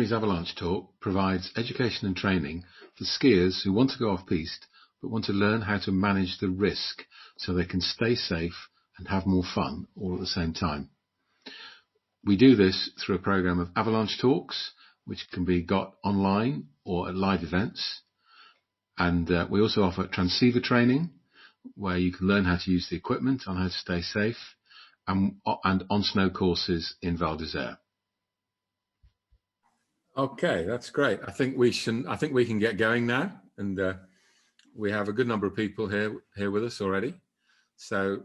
Henry's Avalanche talk provides education and training for skiers who want to go off-piste but want to learn how to manage the risk so they can stay safe and have more fun all at the same time. We do this through a program of Avalanche talks, which can be got online or at live events. And we also offer transceiver training, where you can learn how to use the equipment on how to stay safe, and on snow courses in Val d'Isère. Okay, that's great. I think we can get going now, and we have a good number of people here with us already. So,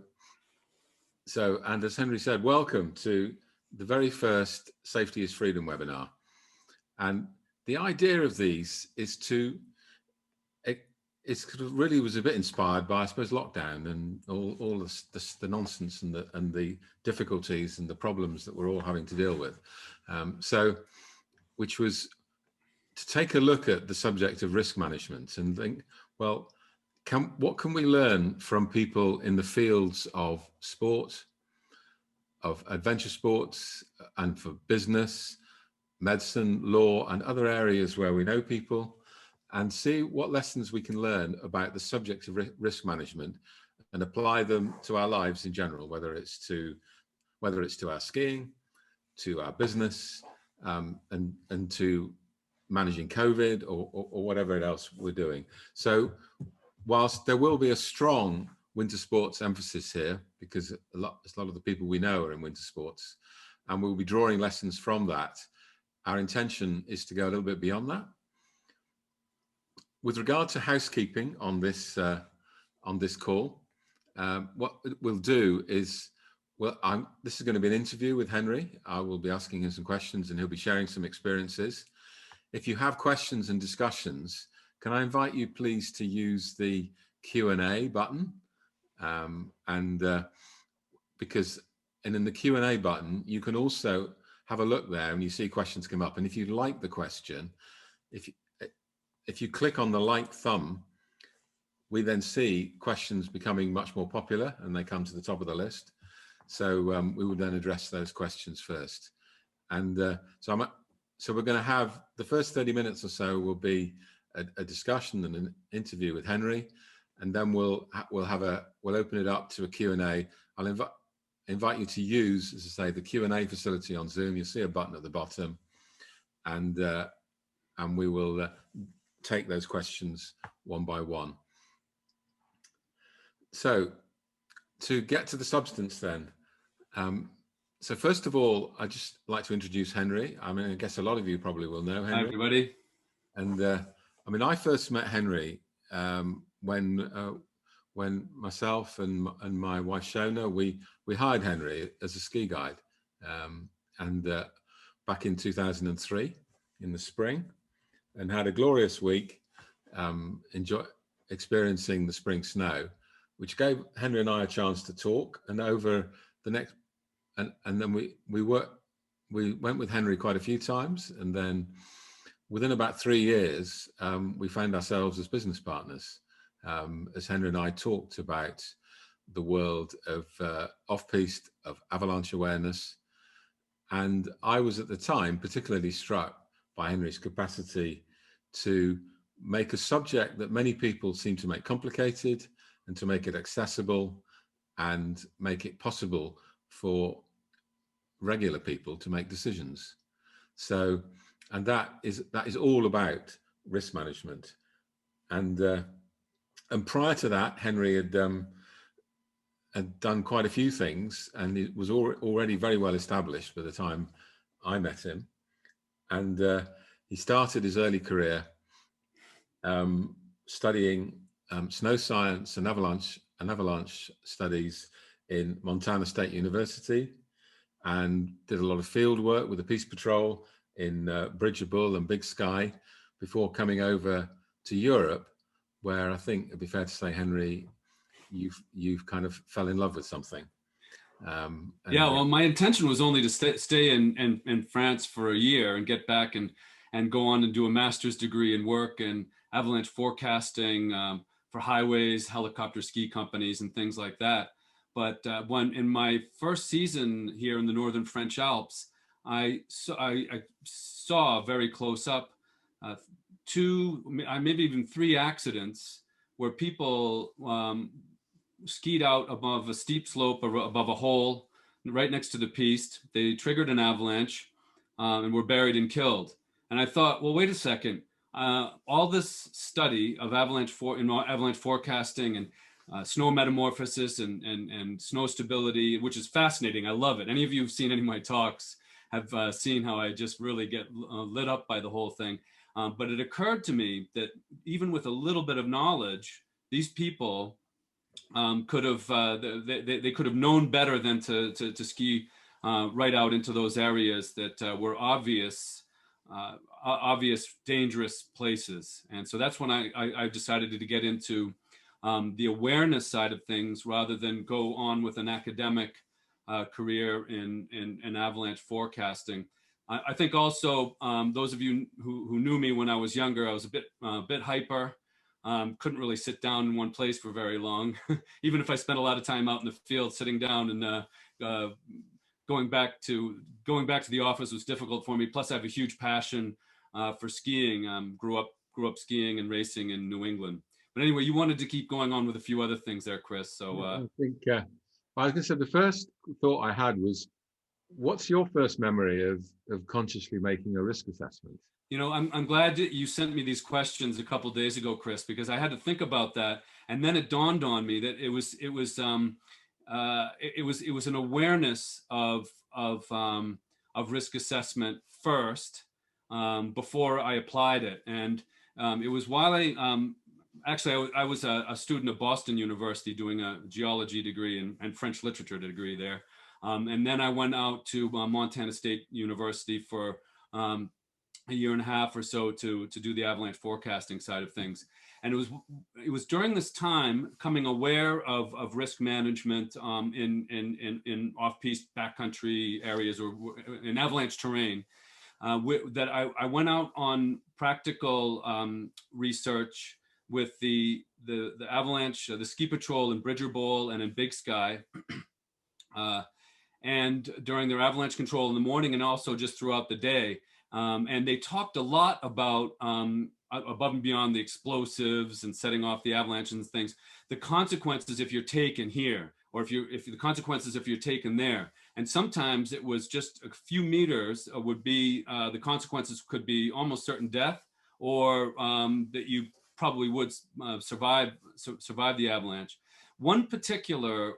and as Henry said, welcome to the very first Safety is Freedom webinar. And the idea of these is it really was a bit inspired by, I suppose, lockdown and all the nonsense and the difficulties and the problems that we're all having to deal with. Which was to take a look at the subject of risk management and think, well, what can we learn from people in the fields of sport, of adventure sports, and for business, medicine, law, and other areas where we know people, and see what lessons we can learn about the subject of risk management and apply them to our lives in general, whether it's to our skiing, to our business, and to managing COVID or whatever else we're doing. So whilst there will be a strong winter sports emphasis here, because a lot of the people we know are in winter sports, and we'll be drawing lessons from that, our intention is to go a little bit beyond that. With regard to housekeeping on this call, what we'll do is, this is going to be an interview with Henry. I will be asking him some questions and he'll be sharing some experiences. If you have questions and discussions, can I invite you please to use the Q&A button? Because in the Q&A button, you can also have a look there and you see questions come up. And if you like the question, if you click on the like thumb, we then see questions becoming much more popular and they come to the top of the list. So we will then address those questions first. And so we're going to have the first 30 minutes or so will be a discussion and an interview with Henry, and then we'll open it up to a Q&A. I'll invite you to use, as I say, the Q&A facility on Zoom. You'll see a button at the bottom, and we will take those questions one by one. So to get to the substance then, so first of all, I'd just like to introduce Henry. I mean, I guess a lot of you probably will know Henry. Hi, everybody. And I mean, I first met Henry when myself and my wife Shona, we hired Henry as a ski guide, and back in 2003 in the spring, and had a glorious week, experiencing the spring snow, which gave Henry and I a chance to talk. And over the next, and then we went with Henry quite a few times, and then within about 3 years, we found ourselves as business partners, as Henry and I talked about the world of off-piste, of avalanche awareness. And I was at the time particularly struck by Henry's capacity to make a subject that many people seem to make complicated, and to make it accessible and make it possible for regular people to make decisions. So, and that is all about risk management. And prior to that, Henry had done quite a few things, and it was already very well established by the time I met him. And he started his early career studying snow science and avalanche studies in Montana State University, and did a lot of field work with the Peace Patrol in Bridger Bull and Big Sky before coming over to Europe, where I think it'd be fair to say, Henry, you've kind of fell in love with something. Yeah, well, my intention was only to stay in France for a year and get back and go on and do a master's degree and work in avalanche forecasting for highways, helicopter ski companies, and things like that. But when in my first season here in the northern French Alps, I saw very close up two, maybe even three accidents where people skied out above a steep slope or above a hole right next to the piste. They triggered an avalanche and were buried and killed. And I thought, well, wait a second. All this study of avalanche forecasting and snow metamorphosis and snow stability, which is fascinating. I love it. Any of you who've seen any of my talks have seen how I just really get lit up by the whole thing. But it occurred to me that even with a little bit of knowledge, these people could have they could have known better than to ski right out into those areas that were obvious dangerous places. And so that's when I decided to get into the awareness side of things rather than go on with an academic career in avalanche forecasting. I think also those of you who knew me when I was younger, I was a bit hyper. Couldn't really sit down in one place for very long. Even if I spent a lot of time out in the field sitting down, and going back to the office was difficult for me. Plus I have a huge passion for skiing. Grew up skiing and racing in New England. But anyway, you wanted to keep going on with a few other things there, Chris. So I think I was going to say the first thought I had was, what's your first memory of consciously making a risk assessment? You know, I'm glad that you sent me these questions a couple of days ago, Chris, because I had to think about that, and then it dawned on me that it was an awareness of risk assessment first before I applied it, and it was while I was a student at Boston University doing a geology degree and French literature degree there, and then I went out to Montana State University for a year and a half or so to do the avalanche forecasting side of things. And it was during this time, coming aware of risk management in off-piste backcountry areas or in avalanche terrain, that I went out on practical research with the avalanche, the ski patrol in Bridger Bowl and in Big Sky. And during their avalanche control in the morning and also just throughout the day. And they talked a lot about above and beyond the explosives and setting off the avalanches and things, the consequences if you're taken here, or if the consequences if you're taken there. And sometimes it was just a few meters would be, the consequences could be almost certain death, or that you probably would survive the avalanche. One particular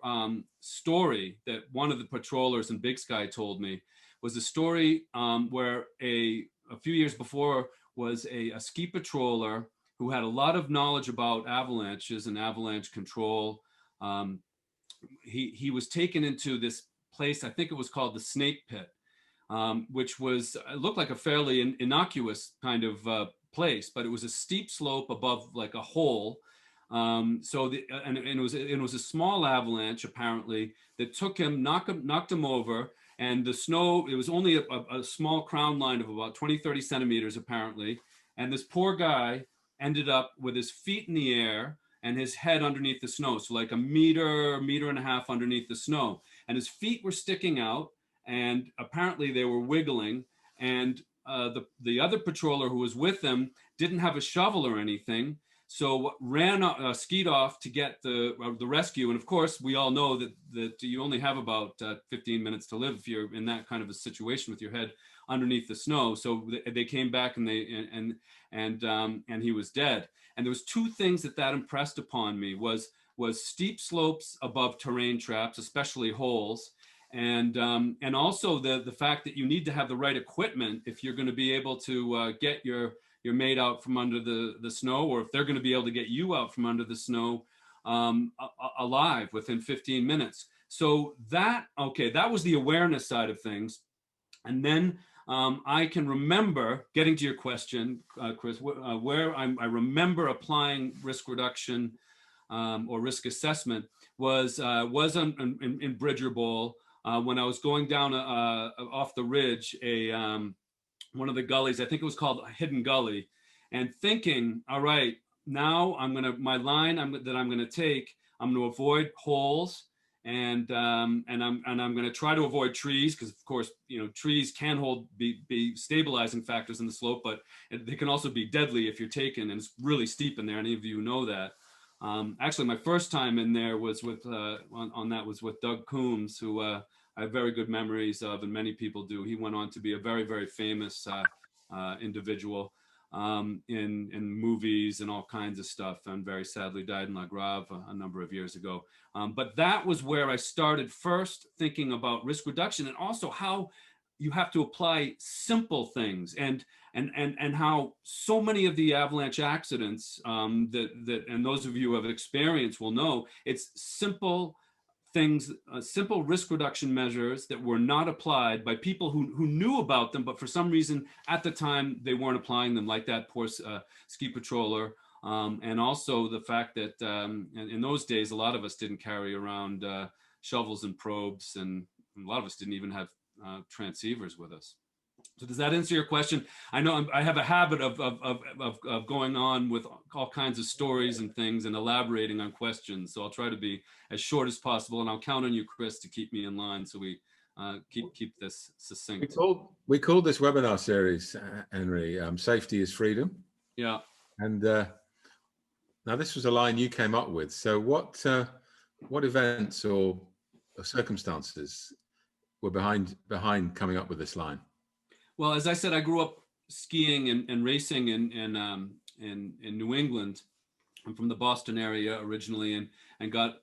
story that one of the patrollers in Big Sky told me was a story where a few years before was a ski patroller who had a lot of knowledge about avalanches and avalanche control. He was taken into this place, I think it was called the Snake Pit, which looked like a fairly innocuous kind of place, but it was a steep slope above like a hole. And it was a small avalanche apparently that took him, knocked him over. And the snow, it was only a small crown line of about 20-30 centimeters apparently. And this poor guy ended up with his feet in the air and his head underneath the snow. So like a meter and a half underneath the snow. And his feet were sticking out and apparently they were wiggling. And the other patroller who was with him didn't have a shovel or anything. So skied off to get the rescue. And of course, we all know that you only have about 15 minutes to live if you're in that kind of a situation with your head underneath the snow. So they came back and he was dead. And there was two things that impressed upon me was steep slopes above terrain traps, especially holes. And also the fact that you need to have the right equipment if you're going to be able to get your mate out from under the snow, or if they're going to be able to get you out from under the snow alive within 15 minutes. So that was the awareness side of things. And then I can remember, getting to your question, Chris, where I remember applying risk reduction or risk assessment was in Bridger Bowl when I was going down off the ridge, one of the gullies, I think it was called a Hidden Gully, and thinking, all right, now my line that I'm gonna take, I'm gonna avoid holes I'm going to try to avoid trees because, of course, trees can be stabilizing factors in the slope, but they can also be deadly if you're taken, and it's really steep in there. Any of you know that. Actually, my first time in there was with on that was with Doug Coombs, who I have very good memories of, and many people do. He went on to be a very, very famous individual in movies and all kinds of stuff, and very sadly died in La Grave a number of years ago. But that was where I started first thinking about risk reduction, and also how you have to apply simple things, and how so many of the avalanche accidents that and those of you who have experience will know, it's simple things, simple risk reduction measures that were not applied by people who knew about them, but for some reason at the time they weren't applying them, like that poor ski patroller. And also the fact that in those days, a lot of us didn't carry around shovels and probes, and a lot of us didn't even have transceivers with us. So does that answer your question? I know I have a habit of going on with all kinds of stories and things and elaborating on questions. So I'll try to be as short as possible, and I'll count on you, Chris, to keep me in line so we keep this succinct. We called this webinar series, Henry, Safety is Freedom. Yeah. And now this was a line you came up with. So what events or circumstances were behind coming up with this line? Well, as I said, I grew up skiing and racing in New England. I'm from the Boston area originally, and got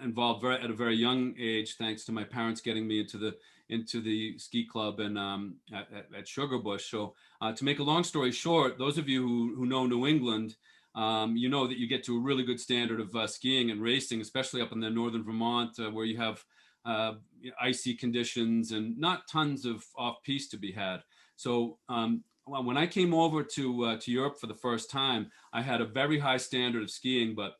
involved at a very young age, thanks to my parents getting me into the ski club and at Sugarbush. So to make a long story short, those of you who know New England, you know that you get to a really good standard of skiing and racing, especially up in the northern Vermont, where you have icy conditions and not tons of off-piste to be had. So when I came over to Europe for the first time, I had a very high standard of skiing, but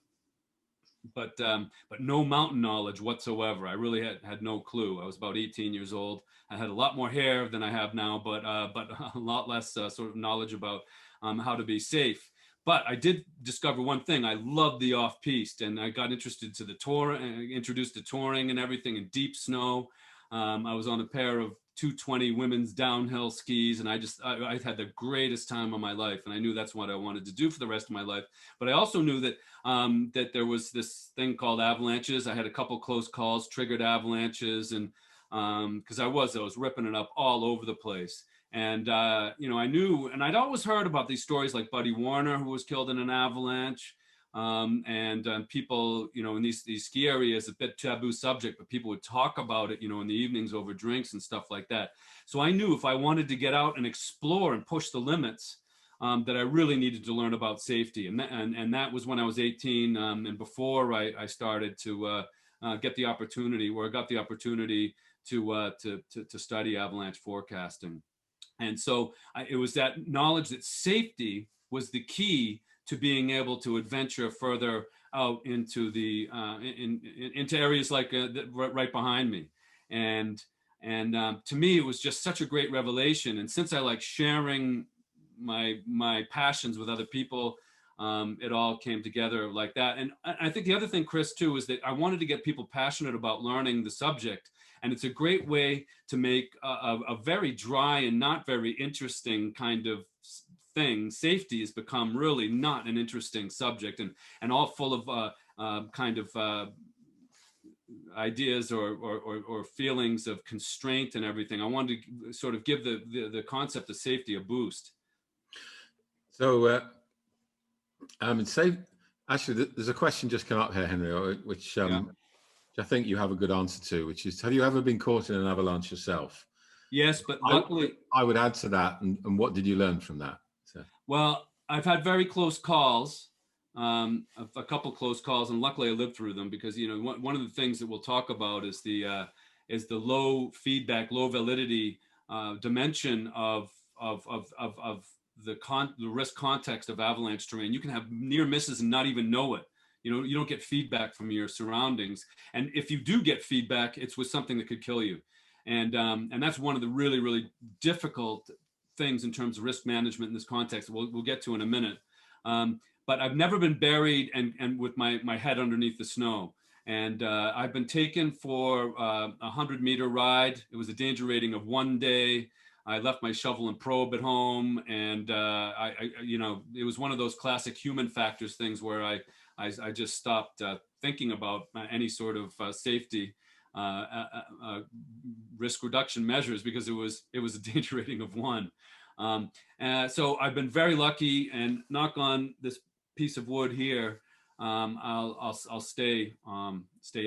no mountain knowledge whatsoever. I really had no clue. I was about 18 years old. I had a lot more hair than I have now, but a lot less sort of knowledge about how to be safe. But I did discover one thing. I loved the off-piste, and I got interested to the tour, introduced to touring and everything in deep snow. I was on a pair of 220 women's downhill skis, and I had the greatest time of my life, and I knew that's what I wanted to do for the rest of my life. But I also knew that that there was this thing called avalanches. I had a couple close calls, triggered avalanches, and because I was ripping it up all over the place. And, I knew, and I'd always heard about these stories like Buddy Warner, who was killed in an avalanche. People, in these ski areas, a bit taboo subject, but people would talk about it, in the evenings over drinks and stuff like that. So I knew if I wanted to get out and explore and push the limits, that I really needed to learn about safety. And that was when I was 18, and before I started to get the opportunity, where I got the opportunity to study avalanche forecasting. And so it was that knowledge that safety was the key to being able to adventure further out into the into areas like right behind me. And to me, it was just such a great revelation. And since I like sharing my passions with other people, it all came together like that. And I think the other thing, Chris, too, is that I wanted to get people passionate about learning the subject. And it's a great way to make a very dry and not very interesting kind of thing. Safety has become really not an interesting subject, and all full of kind of ideas or feelings of constraint and everything. I wanted to sort of give the concept of safety a boost. So, actually, there's a question just come up here, Henry, which I think you have a good answer to, which is, have you ever been caught in an avalanche yourself? Yes, but luckily... I would add to that, and what did you learn from that? So. Well, I've had very close calls, a couple close calls, and luckily I lived through them, because, one of the things that we'll talk about is the low feedback, low validity dimension of the risk context of avalanche terrain. You can have near misses and not even know it. You don't get feedback from your surroundings. And if you do get feedback, it's with something that could kill you. And that's one of the really, really difficult things in terms of risk management in this context. We'll get to in a minute. But I've never been buried and with my head underneath the snow. And I've been taken for a 100-meter ride. It was a danger rating of 1 day. I left my shovel and probe at home, and it was one of those classic human factors things where I just stopped thinking about any sort of safety risk reduction measures, because it was a danger rating of 1. So I've been very lucky, and knock on this piece of wood here, I'll stay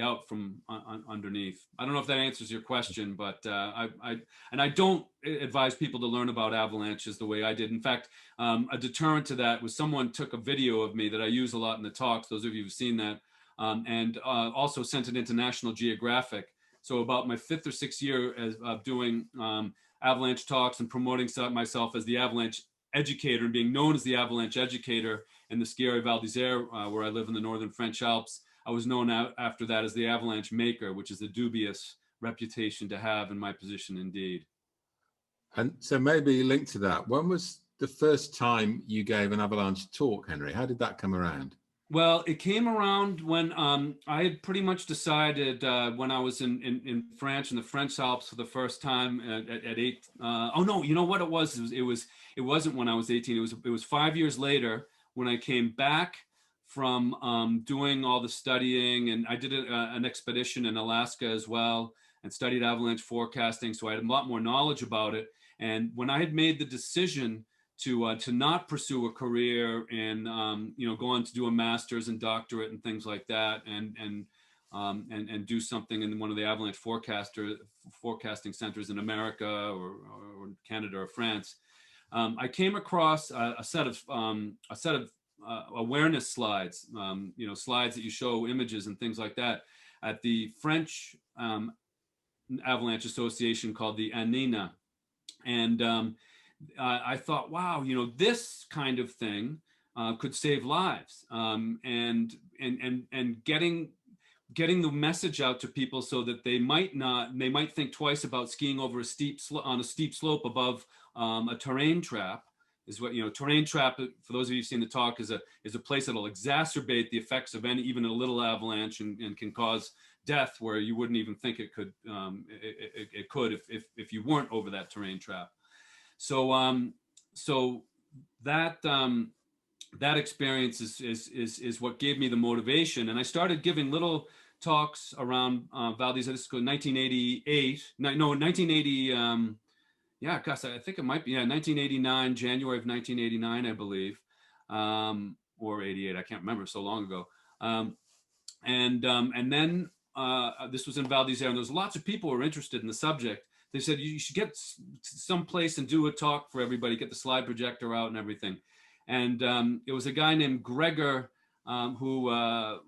out from underneath. I don't know if that answers your question, but I don't advise people to learn about avalanches the way I did. In fact, a deterrent to that was someone took a video of me that I use a lot in the talks. Those of you who've seen that, and also sent it into National Geographic. So about my 5th or 6th year of doing avalanche talks and promoting myself as the avalanche educator and being known as the avalanche educator in the Ski Area Val d'Isère, where I live in the northern French Alps, I was known after that as the avalanche maker, which is a dubious reputation to have in my position indeed. And so maybe linked to that, when was the first time you gave an avalanche talk, Henry? How did that come around? Well, it came around when I had pretty much decided when I was in France, in the French Alps for the first time at 8. Oh no, you know what it was? It wasn't when I was 18. It was 5 years later when I came back from doing all the studying, and I did an expedition in Alaska as well, and studied avalanche forecasting. So I had a lot more knowledge about it. And when I had made the decision to not pursue a career and go on to do a master's and doctorate and things like that, and do something in one of the avalanche forecasting centers in America or Canada or France, I came across a set of awareness slides, slides that you show images and things like that at the French Avalanche Association called the ANINA, and I thought, wow, this kind of thing could save lives, and getting the message out to people so that they might think twice about skiing over on a steep slope above a terrain trap. Is what terrain trap, for those of you who've seen the talk, is a place that'll exacerbate the effects of even a little avalanche and can cause death where you wouldn't even think it could. It could if you weren't over that terrain trap. So that experience is what gave me the motivation, and I started giving little talks around Val d'Isère. This was 1988. No, 1980. Yeah, gosh, I think it might be 1989, January of 1989, I believe, or 88. I can't remember, so long ago. And then this was in Val d'Isère, and there was lots of people who were interested in the subject. They said you should get someplace and do a talk for everybody, get the slide projector out and everything. And it was a guy named Gregor who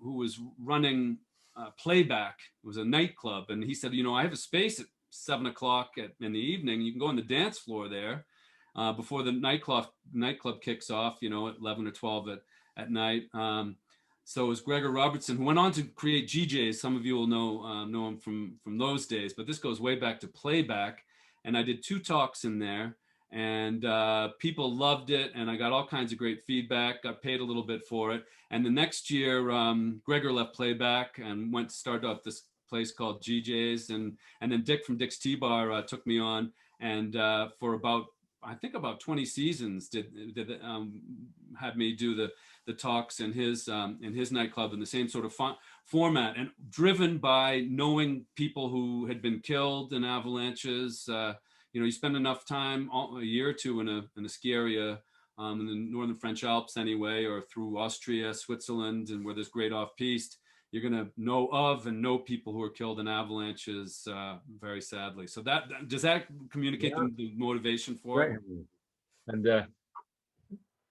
was running Playback. It was a nightclub, and he said, I have a space at 7 o'clock in the evening. You can go on the dance floor there before the nightclub kicks off, at 11 or 12 at night. So it was Gregor Robertson, who went on to create GJs. Some of you will know him from those days, but this goes way back to Playback. And I did 2 talks in there, and people loved it, and I got all kinds of great feedback, got paid a little bit for it. And the next year, Gregor left Playback and went to start up this place called GJs, and then Dick from Dick's T-Bar took me on, and for about 20 seasons had me do the talks in his nightclub in the same sort of format, and driven by knowing people who had been killed in avalanches. You spend enough time, a year or two in a ski area in the northern French Alps anyway, or through Austria, Switzerland, and where there's great off-piste, you're going to know people who are killed in avalanches, very sadly. So does that communicate the motivation for it? And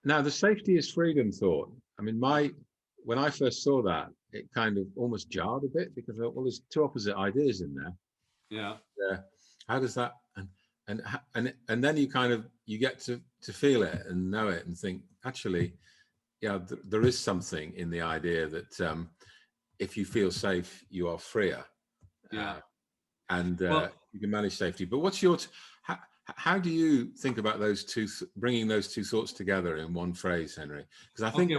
now the safety is freedom thought. I mean, when I first saw that, it kind of almost jarred a bit, because well, there's 2 opposite ideas in there. Yeah. How does that and then you get to feel it and know it and think, actually, there is something in the idea that if you feel safe, you are freer. Yeah. And you can manage safety. But what's how do you think about those bringing those 2 thoughts together in one phrase, Henry? Because I think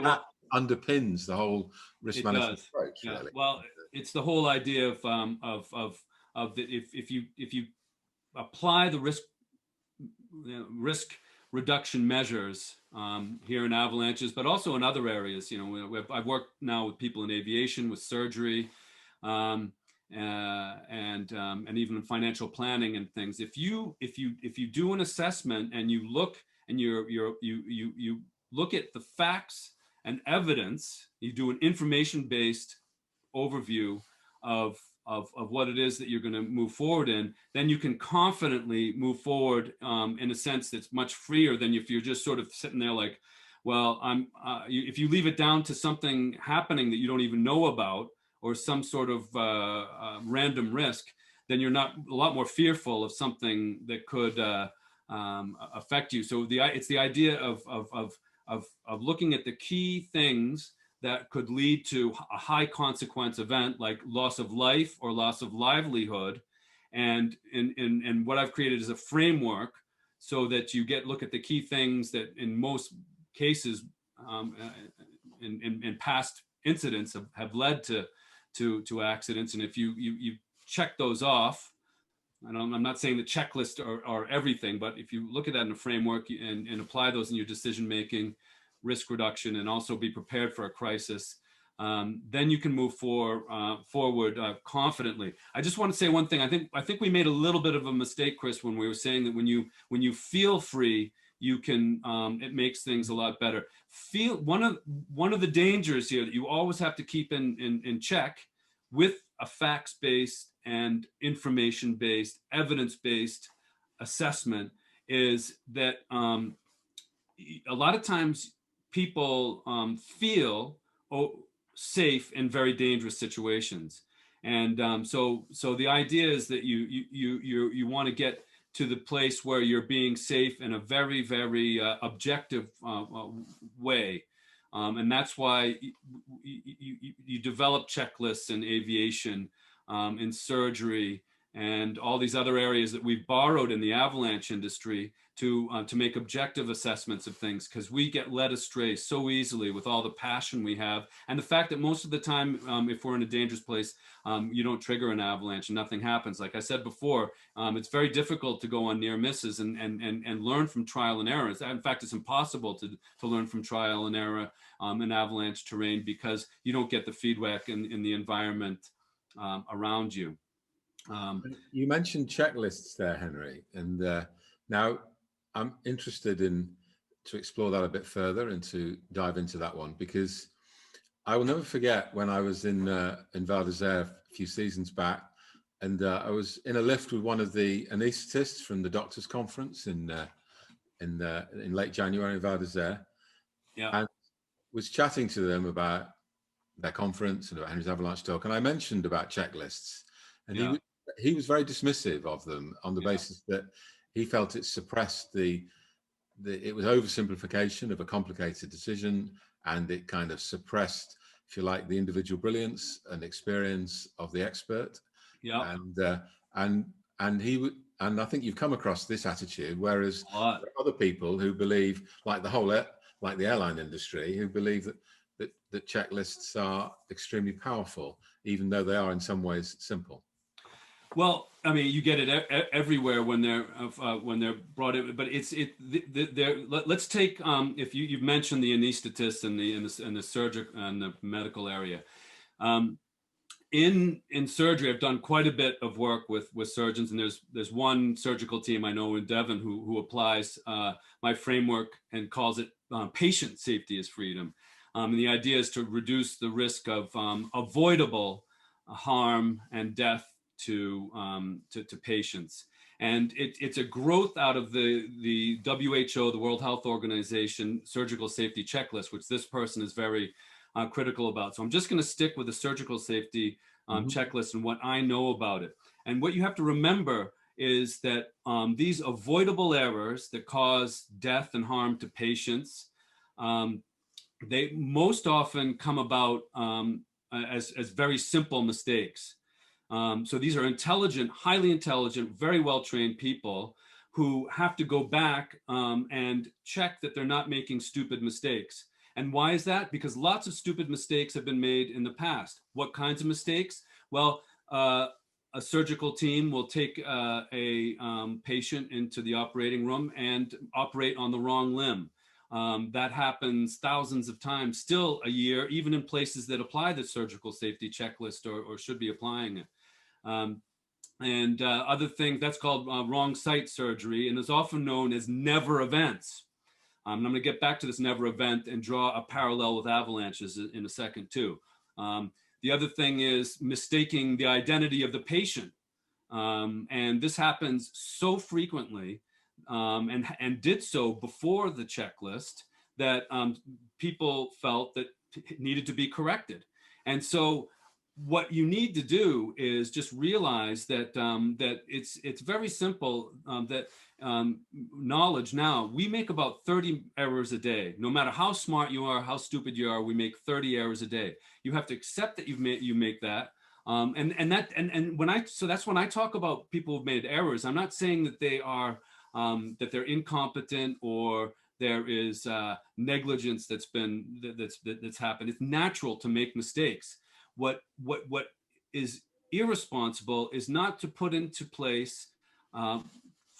underpins the whole risk management approach. Yeah. Really. Well, it's the whole idea of that if you apply the risk reduction measures here in avalanches, but also in other areas. I've worked now with people in aviation, with surgery, and even in financial planning and things. If you do an assessment and you look and you look at the facts and evidence, you do an information-based overview of what it is that you're going to move forward in, then you can confidently move forward in a sense that's much freer than if you're just sort of sitting there like, well, if you leave it down to something happening that you don't even know about, or some sort of random risk, then you're not a lot more fearful of something that could affect you. So it's the idea of looking at the key things that could lead to a high consequence event like loss of life or loss of livelihood. And what I've created is a framework so that you look at the key things that in most cases in past incidents have led to accidents. And if you check those off, and I'm not saying the checklists are everything, but if you look at that in a framework and apply those in your decision making, risk reduction, and also be prepared for a crisis, then you can move forward confidently. I just want to say one thing. I think we made a little bit of a mistake, Chris, when we were saying that when you feel free, you can it makes things a lot better. One of the dangers here that you always have to keep in check with a facts-based and information-based, evidence-based assessment is that a lot of times people feel safe in very dangerous situations, and so the idea is that you want to get to the place where you're being safe in a very, very objective way, and that's why you develop checklists in aviation, in surgery, and all these other areas that we've borrowed in the avalanche industry to make objective assessments of things, because we get led astray so easily with all the passion we have, and the fact that most of the time, if we're in a dangerous place, you don't trigger an avalanche and nothing happens. Like I said before, it's very difficult to go on near misses and learn from trial and error. In fact, it's impossible to learn from trial and error in avalanche terrain, because you don't get the feedback in the environment around you. You mentioned checklists there, Henry, and now I'm interested to explore that a bit further and to dive into that one, because I will never forget when I was in Val d'Isere a few seasons back, and I was in a lift with one of the anaesthetists from the doctors' conference in late January in Val d'Isere, and was chatting to them about their conference and about Henry's Avalanche talk, and I mentioned about checklists, and he was very dismissive of them on the basis that he felt it suppressed it was oversimplification of a complicated decision, and it kind of suppressed, if you like, the individual brilliance and experience of the expert. Yeah. And I think you've come across this attitude, whereas there are other people who believe, like the airline industry, who believe that checklists are extremely powerful, even though they are in some ways simple. Well, I mean, you get it everywhere when they're brought in, but let's take if you've mentioned the anesthetist and the surgical and the medical area. In surgery, I've done quite a bit of work with surgeons, and there's one surgical team I know in Devon who applies my framework and calls it patient safety is freedom. And the idea is to reduce the risk of avoidable harm and death to patients, and it's a growth out of the WHO, the World Health Organization surgical safety checklist, which this person is very critical about. So I'm just going to stick with the surgical safety checklist and what I know about it. And what you have to remember is that these avoidable errors that cause death and harm to patients, they most often come about as very simple mistakes. So these are intelligent, highly intelligent, very well-trained people who have to go back and check that they're not making stupid mistakes. And why is that? Because lots of stupid mistakes have been made in the past. What kinds of mistakes? Well, a surgical team will take a patient into the operating room and operate on the wrong limb. That happens thousands of times still a year, even in places that apply the surgical safety checklist or should be applying it. And other things, that's called wrong site surgery, and is often known as never events. And I'm going to get back to this never event and draw a parallel with avalanches in a second too. The other thing is mistaking the identity of the patient. And this happens so frequently and did so before the checklist that people felt that it needed to be corrected. And so what you need to do is just realize that that it's very simple, that knowledge now, we make about 30 errors a day. No matter how smart you are, how stupid you are, we make 30 errors a day. You have to accept that you make that. So that's when I talk about people who've made errors. I'm not saying that they are that they're incompetent or there is negligence that's happened. It's natural to make mistakes. What is irresponsible is not to put into place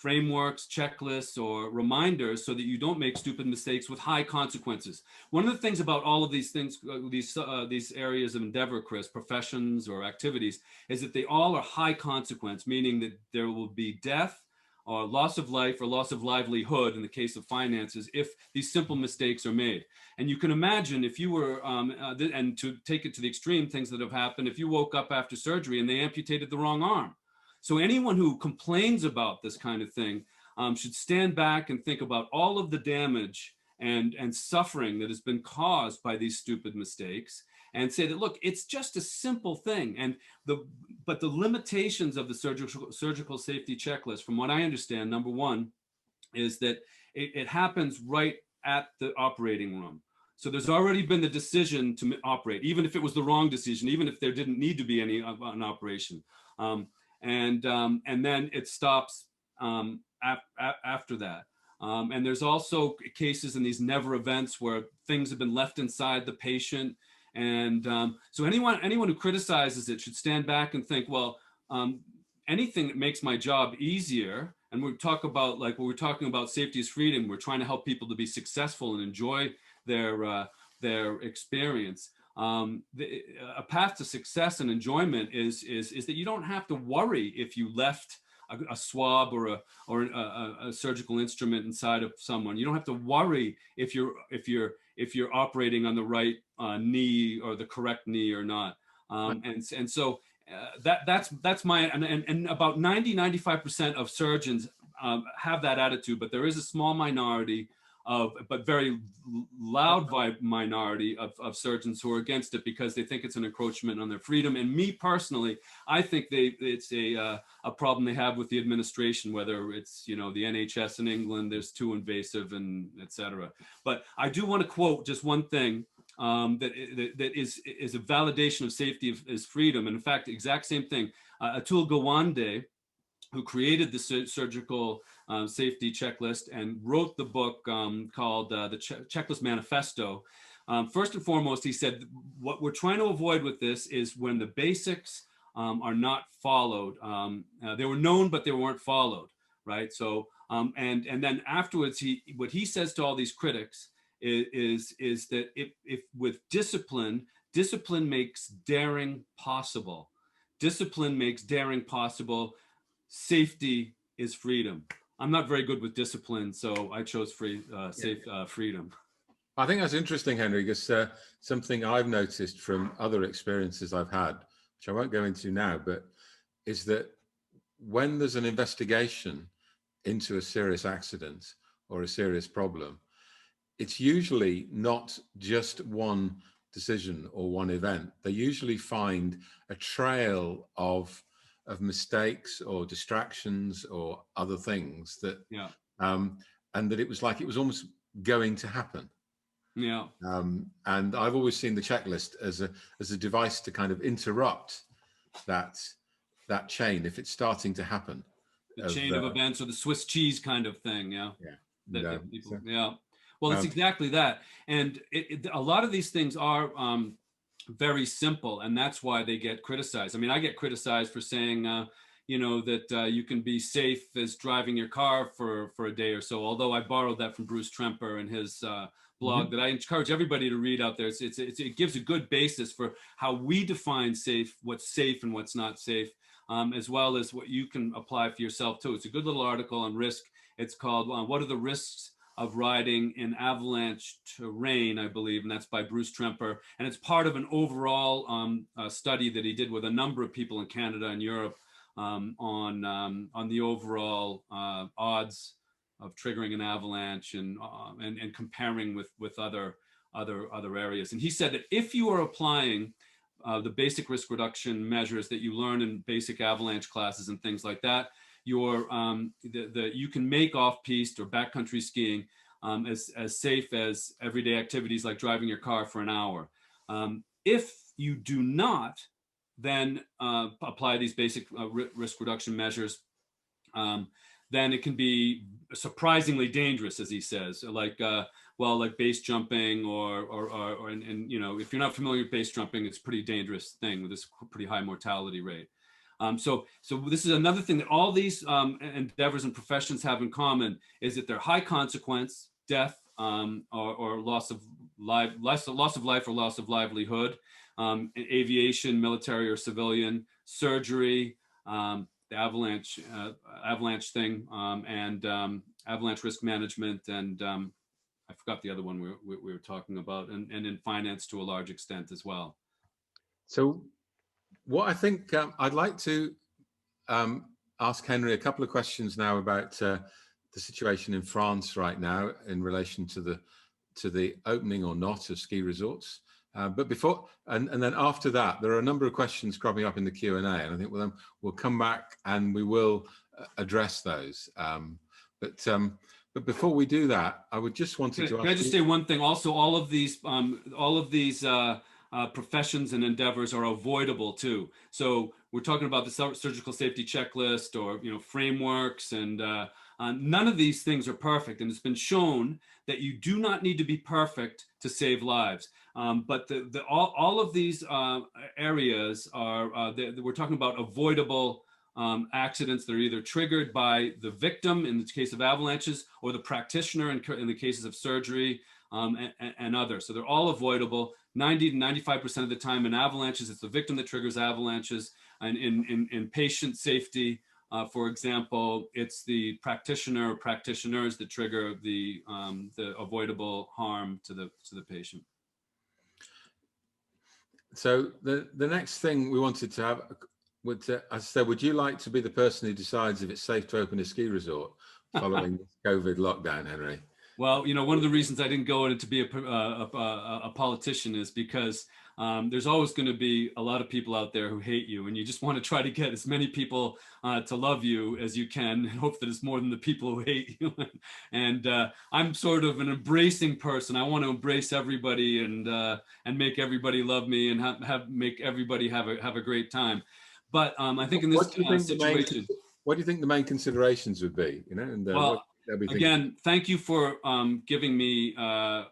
frameworks, checklists, or reminders so that you don't make stupid mistakes with high consequences. One of the things about all of these things, these areas of endeavor, Chris, professions or activities, is that they all are high consequence, meaning that there will be death or loss of life or loss of livelihood in the case of finances if these simple mistakes are made. And you can imagine if you were, and to take it to the extreme, things that have happened, if you woke up after surgery and they amputated the wrong arm. So anyone who complains about this kind of thing should stand back and think about all of the damage and suffering that has been caused by these stupid mistakes and say that, look, it's just a simple thing. But the limitations of the surgical safety checklist, from what I understand, number one, is that it happens right at the operating room. So there's already been the decision to operate, even if it was the wrong decision, even if there didn't need to be an operation. And then it stops after that. And there's also cases in these never events where things have been left inside the patient. And so anyone who criticizes it should stand back and think, well, anything that makes my job easier, and we talk about, like when we're talking about safety is freedom, we're trying to help people to be successful and enjoy their experience. A path to success and enjoyment is that you don't have to worry if you left a swab or a surgical instrument inside of someone. You don't have to worry if you're operating on the right knee or the correct knee or not. And so that's my, and about 95% of surgeons have that attitude, but there is a small minority but very loud minority of surgeons who are against it because they think it's an encroachment on their freedom. And me personally, I think it's a problem they have with the administration, whether it's, the NHS in England, there's too invasive and et cetera. But I do want to quote just one thing that is a validation of safety is freedom. And in fact, the exact same thing, Atul Gawande, who created the surgical safety checklist and wrote the book called the Checklist Manifesto. First and foremost, he said, what we're trying to avoid with this is when the basics are not followed. They were known, but they weren't followed, right? So, and then afterwards, what he says to all these critics is that if with discipline makes daring possible. Discipline makes daring possible. Safety is freedom. I'm not very good with discipline, so I chose freedom. I think that's interesting, Henry, because something I've noticed from other experiences I've had, which I won't go into now, but is that when there's an investigation into a serious accident or a serious problem, it's usually not just one decision or one event. They usually find a trail of mistakes or distractions or other things that, and that it was almost going to happen. Yeah. And I've always seen the checklist as a device to kind of interrupt that chain if it's starting to happen. The chain of events, or the Swiss cheese kind of thing. Yeah. Yeah. Yeah. Well, it's exactly that. And a lot of these things are very simple, and that's why they get criticized. I mean, I get criticized for saying, that you can be safe as driving your car for a day or so. Although I borrowed that from Bruce Tremper and his blog that I encourage everybody to read out there. It gives a good basis for how we define safe, what's safe and what's not safe, as well as what you can apply for yourself too. It's a good little article on risk. It's called "What are the Risks of Riding in Avalanche Terrain," I believe, and that's by Bruce Tremper. And it's part of an overall study that he did with a number of people in Canada and Europe on the overall odds of triggering an avalanche and comparing with other areas. And he said that if you are applying the basic risk reduction measures that you learn in basic avalanche classes and things like that, you can make off-piste or backcountry skiing as safe as everyday activities like driving your car for an hour. If you do not, then apply these basic risk reduction measures, then it can be surprisingly dangerous, as he says, like base jumping or if you're not familiar with base jumping, it's a pretty dangerous thing with this pretty high mortality rate. So this is another thing that all these endeavors and professions have in common, is that they're high consequence, death or loss of life or loss of livelihood, aviation, military or civilian, surgery, the avalanche thing, and avalanche risk management, and I forgot the other one we were talking about, and in finance to a large extent as well. So what I think I'd like to ask Henry a couple of questions now about the situation in France right now in relation to the opening or not of ski resorts. But before, and then after that, there are a number of questions cropping up in the Q&A, and I think we'll come back and we will address those. But before we do that, I would just wanted to ask. Can I just say one thing? Also, all of these professions and endeavors are avoidable too. So we're talking about the surgical safety checklist or frameworks, and none of these things are perfect. And it's been shown that you do not need to be perfect to save lives. But all of these areas are we're talking about avoidable accidents that are either triggered by the victim in the case of avalanches or the practitioner in the cases of surgery and others. So they're all avoidable. 90 to 95% of the time in avalanches, it's the victim that triggers avalanches. And in patient safety, for example, it's the practitioner or practitioners that trigger the avoidable harm to the patient. So the next thing we wanted to have, I said, would you like to be the person who decides if it's safe to open a ski resort following this COVID lockdown, Henry? Well, one of the reasons I didn't go in to be a politician is because there's always going to be a lot of people out there who hate you, and you just want to try to get as many people to love you as you can, and hope that it's more than the people who hate you. And I'm sort of an embracing person. I want to embrace everybody and make everybody love me and make everybody have a great time. But I think in this situation, what do you think the main considerations would be? Well, again, thank you for giving me a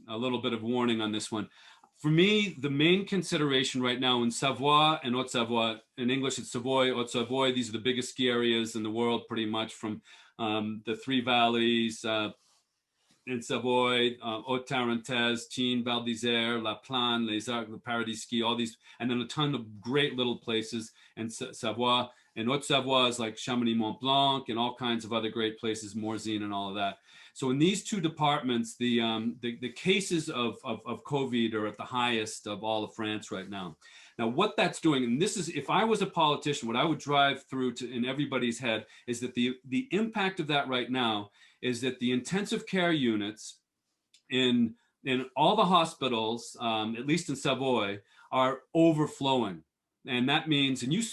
little bit of warning on this one. For me, the main consideration right now in Savoie and Haute-Savoie, in English it's Savoie, Haute-Savoie, these are the biggest ski areas in the world pretty much, from the Three Valleys in Savoie, Haute-Tarentaise, Tignes, Val d'Isère, La Plagne, Les Arcs, the Paradis Ski, all these, and then a ton of great little places in Savoie. And Haute-Savoie is like Chamonix-Mont-Blanc and all kinds of other great places, Morzine and all of that. So in these two departments, the cases of COVID are at the highest of all of France right now. Now, what that's doing, and this is, if I was a politician, what I would drive through in everybody's head is that the impact of that right now is that the intensive care units in all the hospitals, at least in Savoie, are overflowing. And that means, and you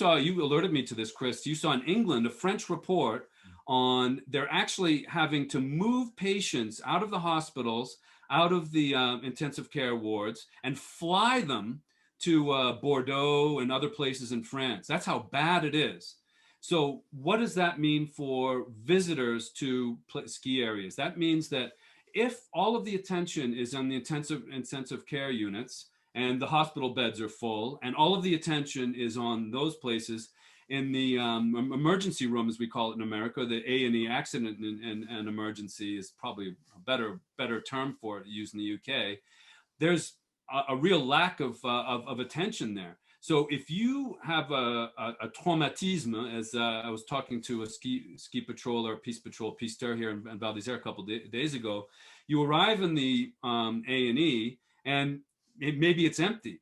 alerted me to this, Chris, you saw in England a French report on they're actually having to move patients out of the hospitals, out of the intensive care wards, and fly them to Bordeaux and other places in France. That's how bad it is. So what does that mean for visitors to ski areas? That means that if all of the attention is on the intensive care units and the hospital beds are full, and all of the attention is on those places, in the emergency room, as we call it in America, the A&E, accident and emergency is probably a better term for it used in the UK. There's a real lack of attention there. So if you have a traumatisme, as I was talking to a ski patroller, peace patrol here in Val d'Isère a couple days ago, you arrive in the A&E and maybe it's empty.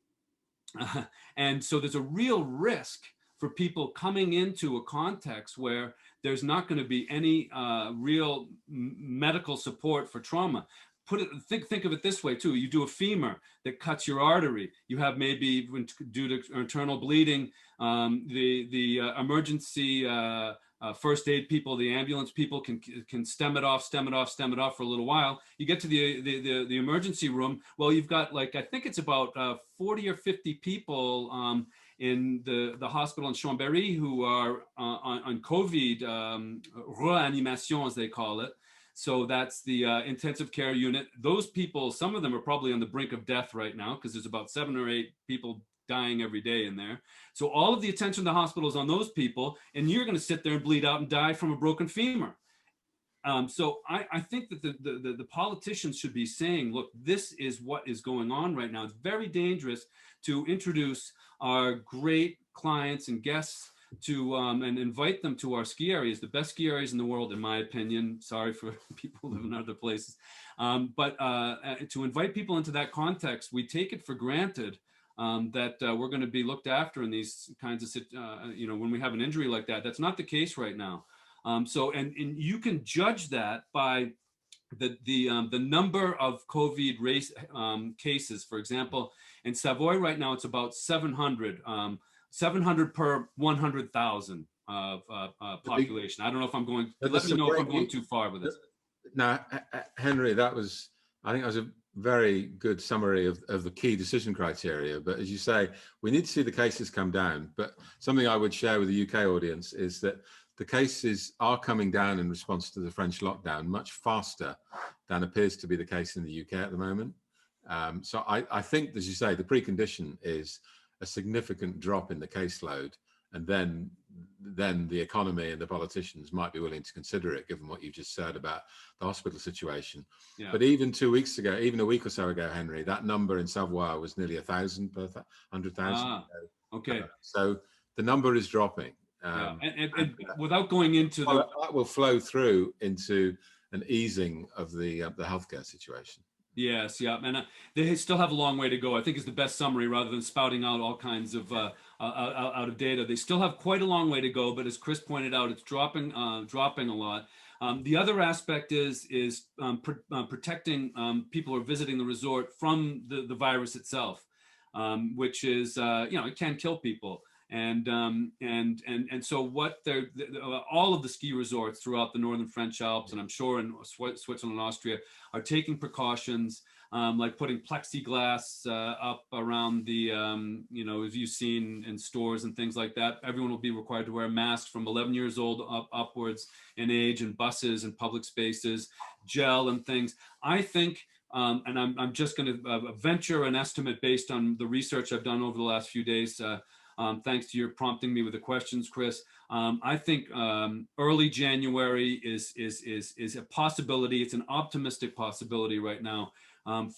And so there's a real risk for people coming into a context where there's not going to be any real medical support for trauma. Think of it this way too. You do a femur that cuts your artery. You have maybe, due to internal bleeding, the emergency first aid people, the ambulance people can stem it off for a little while. You get to the emergency room. Well, you've got, like, I think it's about 40 or 50 people in the hospital in Chambéry who are on COVID reanimation, as they call it. So that's the intensive care unit. Those people, some of them are probably on the brink of death right now, because there's about 7 or 8 people dying every day in there. So all of the attention in the hospital is on those people, and you're going to sit there and bleed out and die from a broken femur. So I think that the politicians should be saying, look, this is what is going on right now. It's very dangerous to introduce our great clients and guests to and invite them to our ski areas, the best ski areas in the world, in my opinion. Sorry for people who live in other places. But to invite people into that context, we take it for granted that we're going to be looked after in these kinds of, when we have an injury like that. That's not the case right now. So you can judge that by the number of COVID cases. For example, in Savoy right now, it's about 700 per 100,000 of population. I don't know if I'm going. Let me know if I'm going too far with this. No, Henry, I think that was a very good summary of the key decision criteria. But as you say, we need to see the cases come down. But something I would share with the UK audience is that the cases are coming down in response to the French lockdown much faster than appears to be the case in the UK at the moment. So I think, as you say, the precondition is a significant drop in the caseload, and then the economy and the politicians might be willing to consider it, given what you just said about the hospital situation. Yeah. But even 2 weeks ago, even a week or so ago, Henry, that number in Savoy was nearly 1,000 per 100,000. Okay. So the number is dropping. And without going into that will flow through into an easing of the healthcare situation. Yes, yeah, and they still have a long way to go, I think, is the best summary, rather than spouting out all kinds of out of data. They still have quite a long way to go, but as Chris pointed out, it's dropping a lot. The other aspect is protecting people who are visiting the resort from the virus itself, which is it can kill people. And so what all of the ski resorts throughout the northern French Alps, and I'm sure in Switzerland and Austria, are taking precautions, like putting plexiglass up around the, as you've seen in stores and things like that. Everyone will be required to wear a mask from 11 years old upwards in age, in buses and public spaces, gel and things. I think, and I'm just going to venture an estimate based on the research I've done over the last few days, thanks to your prompting me with the questions, Chris. I think early January is a possibility. It's an optimistic possibility right now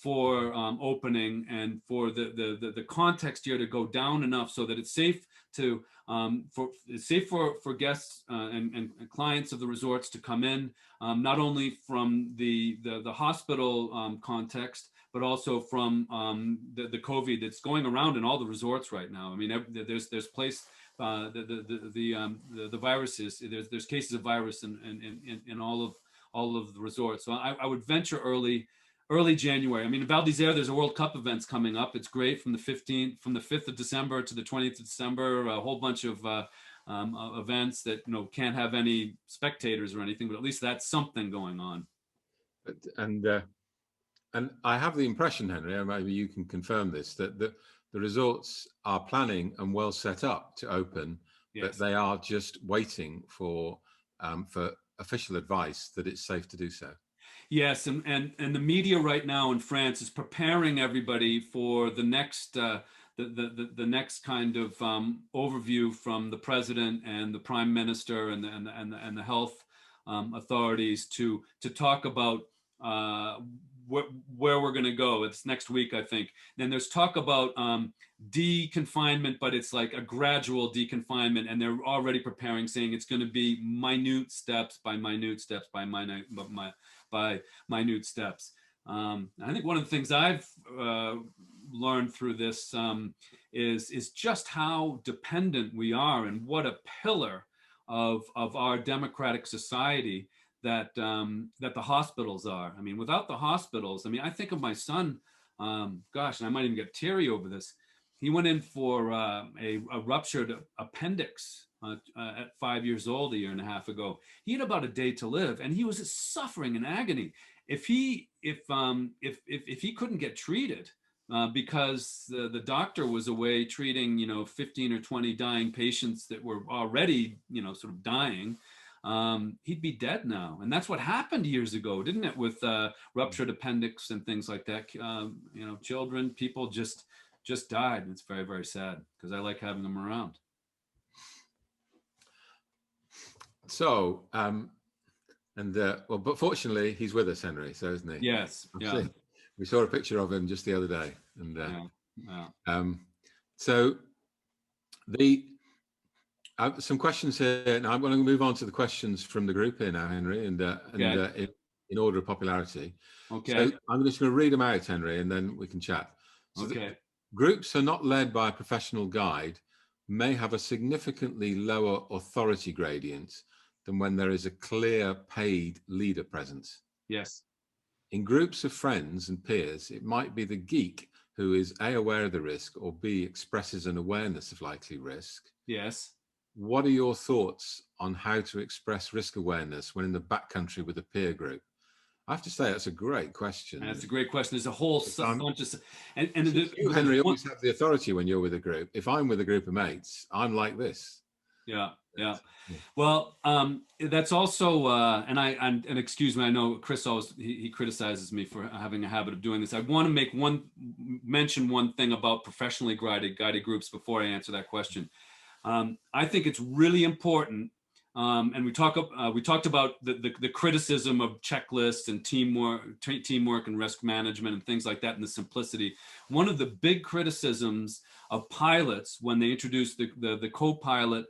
for opening, and for the context here to go down enough so that it's safe to for guests and clients of the resorts to come in, not only from the hospital context, but also from the COVID that's going around in all the resorts right now. I mean, there's the viruses. There's cases of virus in all of the resorts. So I would venture early January. I mean, in Val d'Isère, there's a World Cup events coming up. It's great from the 5th of December to the 20th of December. A whole bunch of events that can't have any spectators or anything, but at least that's something going on. And I have the impression, Henry, and maybe you can confirm this, that the resorts are planning and well set up to open, yes, but they are just waiting for official advice that it's safe to do so. Yes, and the media right now in France is preparing everybody for the next the next kind of overview from the president and the prime minister and the health authorities to talk about where we're going to go. It's next week, I think. Then there's talk about deconfinement, but it's like a gradual deconfinement, and they're already preparing, saying it's going to be minute steps by minute steps by minute steps. I think one of the things I've learned through this is just how dependent we are, and what a pillar of our democratic society that that the hospitals are. I mean, without the hospitals, I mean, I think of my son. Gosh, and I might even get teary over this. He went in for a ruptured appendix at 5 years old, a year and a half ago. He had about a day to live, and he was suffering in agony. If he couldn't get treated because the doctor was away treating 15 or 20 dying patients that were already sort of dying, he'd be dead now. And that's what happened years ago, didn't it, with ruptured appendix and things like that. Children, people just died. And it's very, very sad, because I like having them around. So, well, but fortunately, he's with us, Henry. So, isn't he? Yes. Yeah. We saw a picture of him just the other day, and yeah. So some questions here. Now I'm going to move on to the questions from the group here now, Henry, and in order of popularity. Okay. So I'm just going to read them out, Henry, and then we can chat. So okay. Groups are not led by a professional guide may have a significantly lower authority gradient than when there is a clear paid leader present. Yes. In groups of friends and peers, it might be the geek who is A, aware of the risk, or B, expresses an awareness of likely risk. Yes. What are your thoughts on how to express risk awareness when in the backcountry with a peer group? I have to say, that's a great question. That's a great question. There's a whole bunch of... You, Henry, always have the authority when you're with a group. If I'm with a group of mates, I'm like this. Yeah. Well, that's also, and excuse me, I know Chris always, he criticizes me for having a habit of doing this. I want to mention one thing about professionally guided groups before I answer that question. I think it's really important, and we talked about the criticism of checklists and teamwork and risk management and things like that, and the simplicity. One of the big criticisms of pilots when they introduced the co-pilot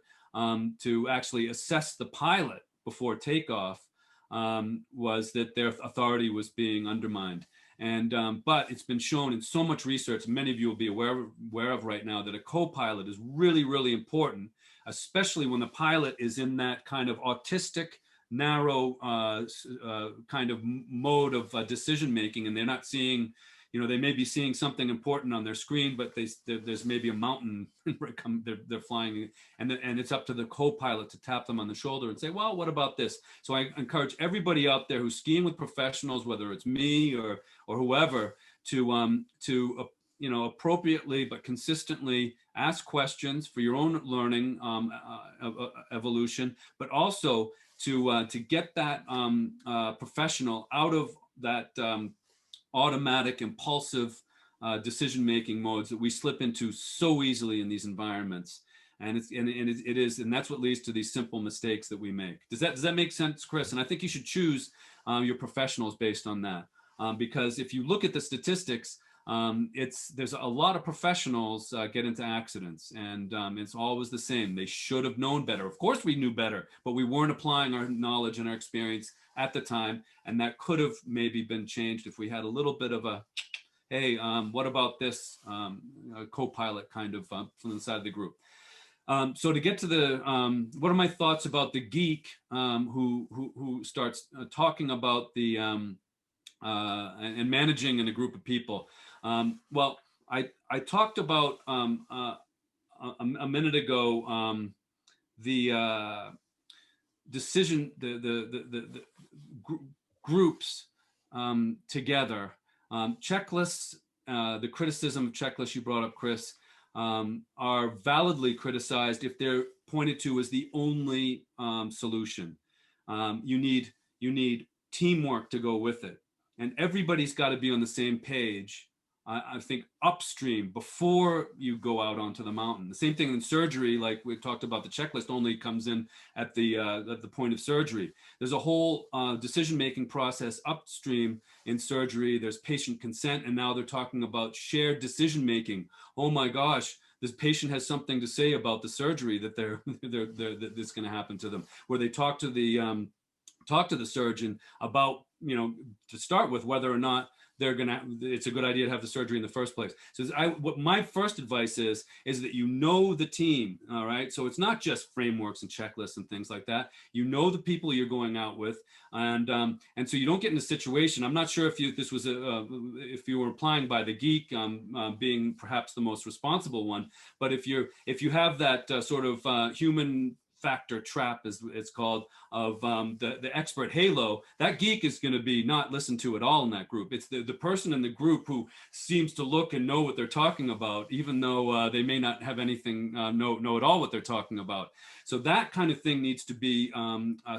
to actually assess the pilot before takeoff was that their authority was being undermined. And but it's been shown in so much research, many of you will be aware of right now, that a co-pilot is really, really important, especially when the pilot is in that kind of autistic, narrow kind of mode of decision making, and they're not seeing, they may be seeing something important on their screen, but there's maybe a mountain they're flying, and it's up to the co-pilot to tap them on the shoulder and say, well, what about this? So I encourage everybody out there who's skiing with professionals, whether it's me or whoever, to appropriately but consistently ask questions for your own learning evolution, but also to get that professional out of that automatic, impulsive decision-making modes that we slip into so easily in these environments, and that's what leads to these simple mistakes that we make. Does that make sense, Chris? And I think you should choose your professionals based on that, because if you look at the statistics, there's a lot of professionals get into accidents, and it's always the same. They should have known better. Of course, we knew better, but we weren't applying our knowledge and our experience at the time, and that could have maybe been changed if we had a little bit of a, hey, what about this co-pilot kind of from the side of the group. So to get to the, what are my thoughts about the geek who starts talking about the and managing in a group of people? Well, I talked about a minute ago the decision, the groups together, checklists, the criticism of checklists you brought up, Chris, are validly criticized if they're pointed to as the only solution. You need teamwork to go with it. And everybody's got to be on the same page. I think upstream before you go out onto the mountain. The same thing in surgery, like we talked about, the checklist only comes in at the point of surgery. There's a whole decision-making process upstream in surgery. There's patient consent, and now they're talking about shared decision-making. Oh my gosh, this patient has something to say about the surgery that that's going to happen to them. Where they talk to the surgeon about, to start with, whether or not it's a good idea to have the surgery in the first place. So what my first advice is that the team, all right? So it's not just frameworks and checklists and things like that. The people you're going out with, and so you don't get in a situation. I'm not sure if you were applying by the geek, being perhaps the most responsible one, but if you have that sort of human factor trap, as it's called, of the expert halo, that geek is going to be not listened to at all in that group. It's the person in the group who seems to look and know what they're talking about, even though they may not have anything know at all what they're talking about. So that kind of thing needs to be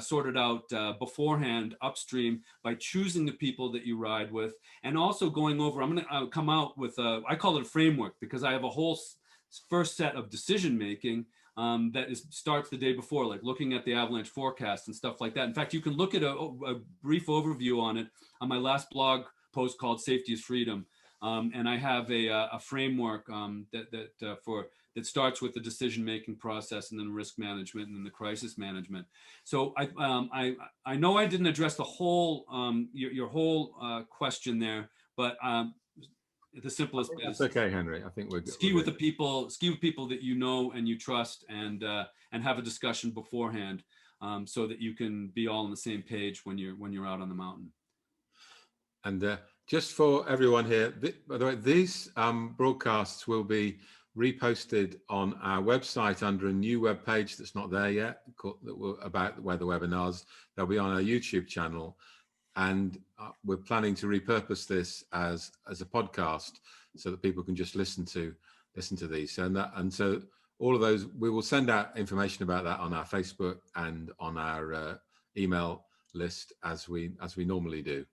sorted out beforehand, upstream, by choosing the people that you ride with, and also going over. I'm going to come out with I call it a framework, because I have a whole first set of decision making starts the day before, like looking at the avalanche forecast and stuff like that. In fact, you can look at a brief overview on it on my last blog post called "Safety is Freedom," and I have a framework that starts with the decision-making process, and then risk management, and then the crisis management. So I know I didn't address the whole your whole question there, but the simplest is okay, Henry. I think we're ski with people that you know and you trust, and have a discussion beforehand, so that you can be all on the same page when you're out on the mountain. And just for everyone here, by the way, these broadcasts will be reposted on our website under a new web page that's not there yet, about weather webinars. They'll be on our YouTube channel. And we're planning to repurpose this as a podcast, so that people can just listen to these. And so all of those, we will send out information about that on our Facebook and on our email list, as we normally do.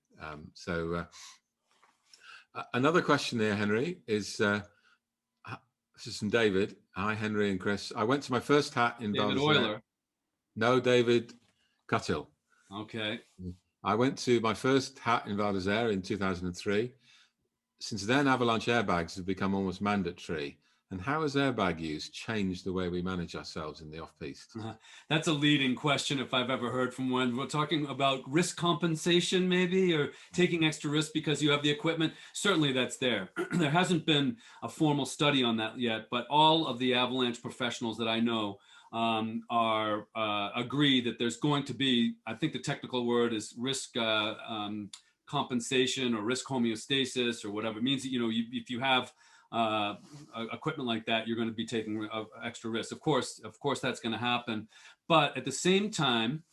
Another question there, Henry, is this is from David. Hi, Henry and Chris. I went to my first hat in David Euler. No, David Cuttill. Okay. I went to my first hat in Val d'Isere in 2003. Since then, avalanche airbags have become almost mandatory. And how has airbag use changed the way we manage ourselves in the off-piste? That's a leading question if I've ever heard from one. We're talking about risk compensation, maybe, or taking extra risk because you have the equipment. Certainly that's there. There hasn't been a formal study on that yet, but all of the avalanche professionals that I know agree that there's going to be, I think the technical word is risk compensation, or risk homeostasis, or whatever. It means that, if you have equipment like that, you're going to be taking extra risk. Of course that's going to happen. But at the same time,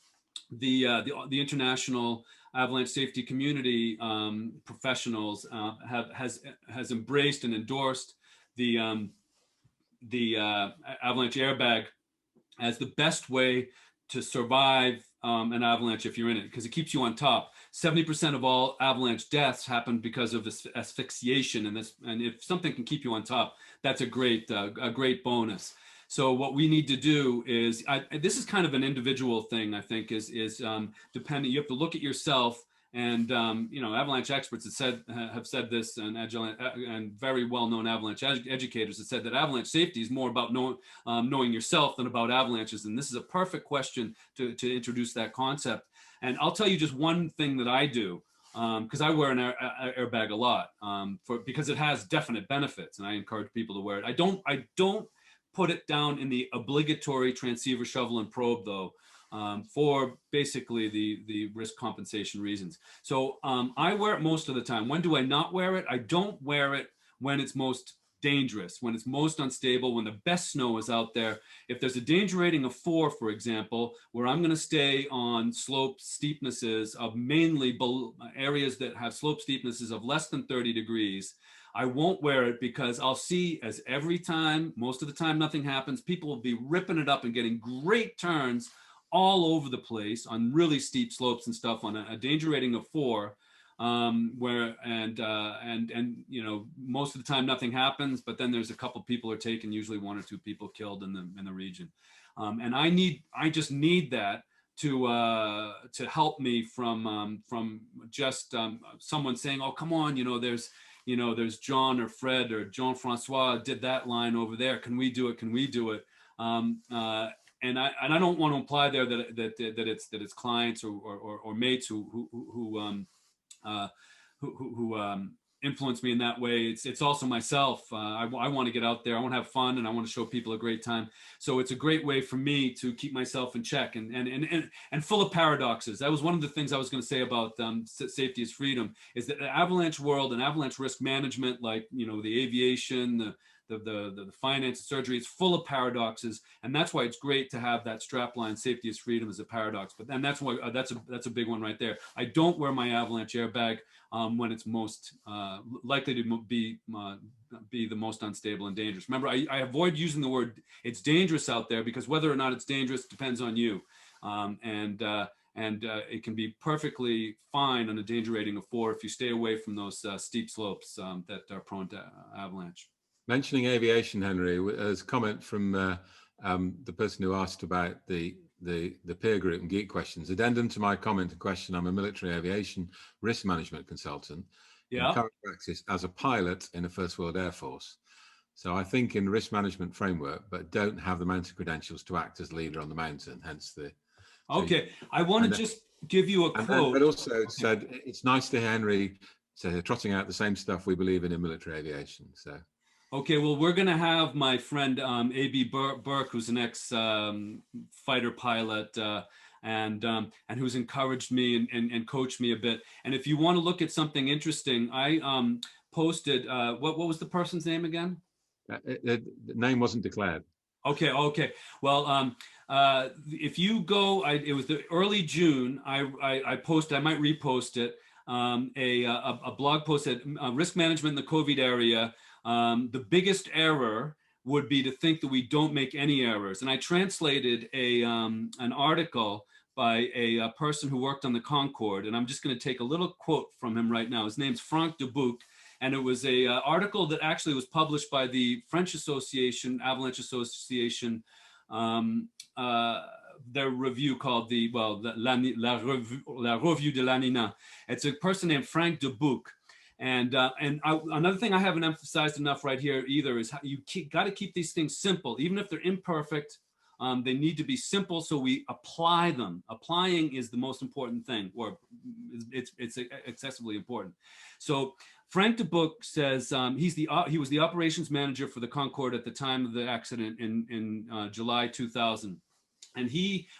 the international avalanche safety community professionals has embraced and endorsed the avalanche airbag as the best way to survive an avalanche if you're in it, because it keeps you on top. 70% of all avalanche deaths happen because of asphyxiation, and if something can keep you on top, that's a great bonus. So what we need to do is, this is kind of an individual thing, I think, is dependent. You have to look at yourself. And avalanche experts have said this, and very well-known avalanche educators have said that avalanche safety is more about knowing yourself than about avalanches. And this is a perfect question to introduce that concept. And I'll tell you just one thing that I do, because I wear an airbag a lot, because it has definite benefits, and I encourage people to wear it. I don't put it down in the obligatory transceiver, shovel, and probe, though. For basically the risk compensation reasons. So I wear it most of the time. When do I not wear it? I don't wear it when it's most dangerous, when it's most unstable, when the best snow is out there. If there's a danger rating of 4, for example, where I'm going to stay on slope steepnesses of mainly areas that have slope steepnesses of less than 30 degrees, I won't wear it, because I'll see, as every time, most of the time nothing happens, people will be ripping it up and getting great turns all over the place on really steep slopes and stuff on a danger rating of 4. Where you know, most of the time nothing happens, but then there's a couple people are taken, usually 1 or 2 people killed in the region, and I just need that to help me from just someone saying, oh come on, there's John or Fred or Jean-Francois did that line over there, can we do it, and I don't want to imply there that it's clients or mates who influence me in that way. It's also myself. I want to get out there. I want to have fun, and I want to show people a great time. So it's a great way for me to keep myself in check and full of paradoxes. That was one of the things I was going to say about safety is freedom. Is that the avalanche world and avalanche risk management, like the aviation, the finance and surgery, it's full of paradoxes, and that's why it's great to have that strapline, safety is freedom, as a paradox. But then that's why that's a big one right there. I don't wear my avalanche airbag when it's most likely to be the most unstable and dangerous. Remember, I avoid using the word it's dangerous out there, because whether or not it's dangerous depends on you, and it can be perfectly fine on a danger rating of 4 if you stay away from those steep slopes that are prone to avalanche. Mentioning aviation, Henry, there's a comment from the person who asked about the peer group and geek questions. Addendum to my comment and question, I'm a military aviation risk management consultant. Yeah. In current practice as a pilot in a First World Air Force. So I think in risk management framework, but don't have the mountain credentials to act as leader on the mountain, hence the... Okay, I want to just give you a quote. But also said, it's nice to hear Henry trotting out the same stuff we believe in military aviation, so... Okay, well, we're going to have my friend A.B. Burke, who's an ex-fighter pilot and who's encouraged me and coached me a bit. And if you want to look at something interesting, I posted, what was the person's name again? The name wasn't declared. Okay. Well, if you go, it was the early June, I posted, I might repost it, a blog post at risk management in the COVID area. The biggest error would be to think that we don't make any errors. And I translated an article by a person who worked on the Concorde. And I'm just going to take a little quote from him right now. His name's Franck Debouc. And it was a article that actually was published by the French Association, Avalanche Association, their review called La Revue de l'ANINA. It's a person named Franck Debouc. And another thing I haven't emphasized enough right here either is how you got to keep these things simple, even if they're imperfect. They need to be simple, so we apply them. Applying is the most important thing, or it's excessively important. So Franck Debouc says he was the operations manager for the Concorde at the time of the accident in July 2000. And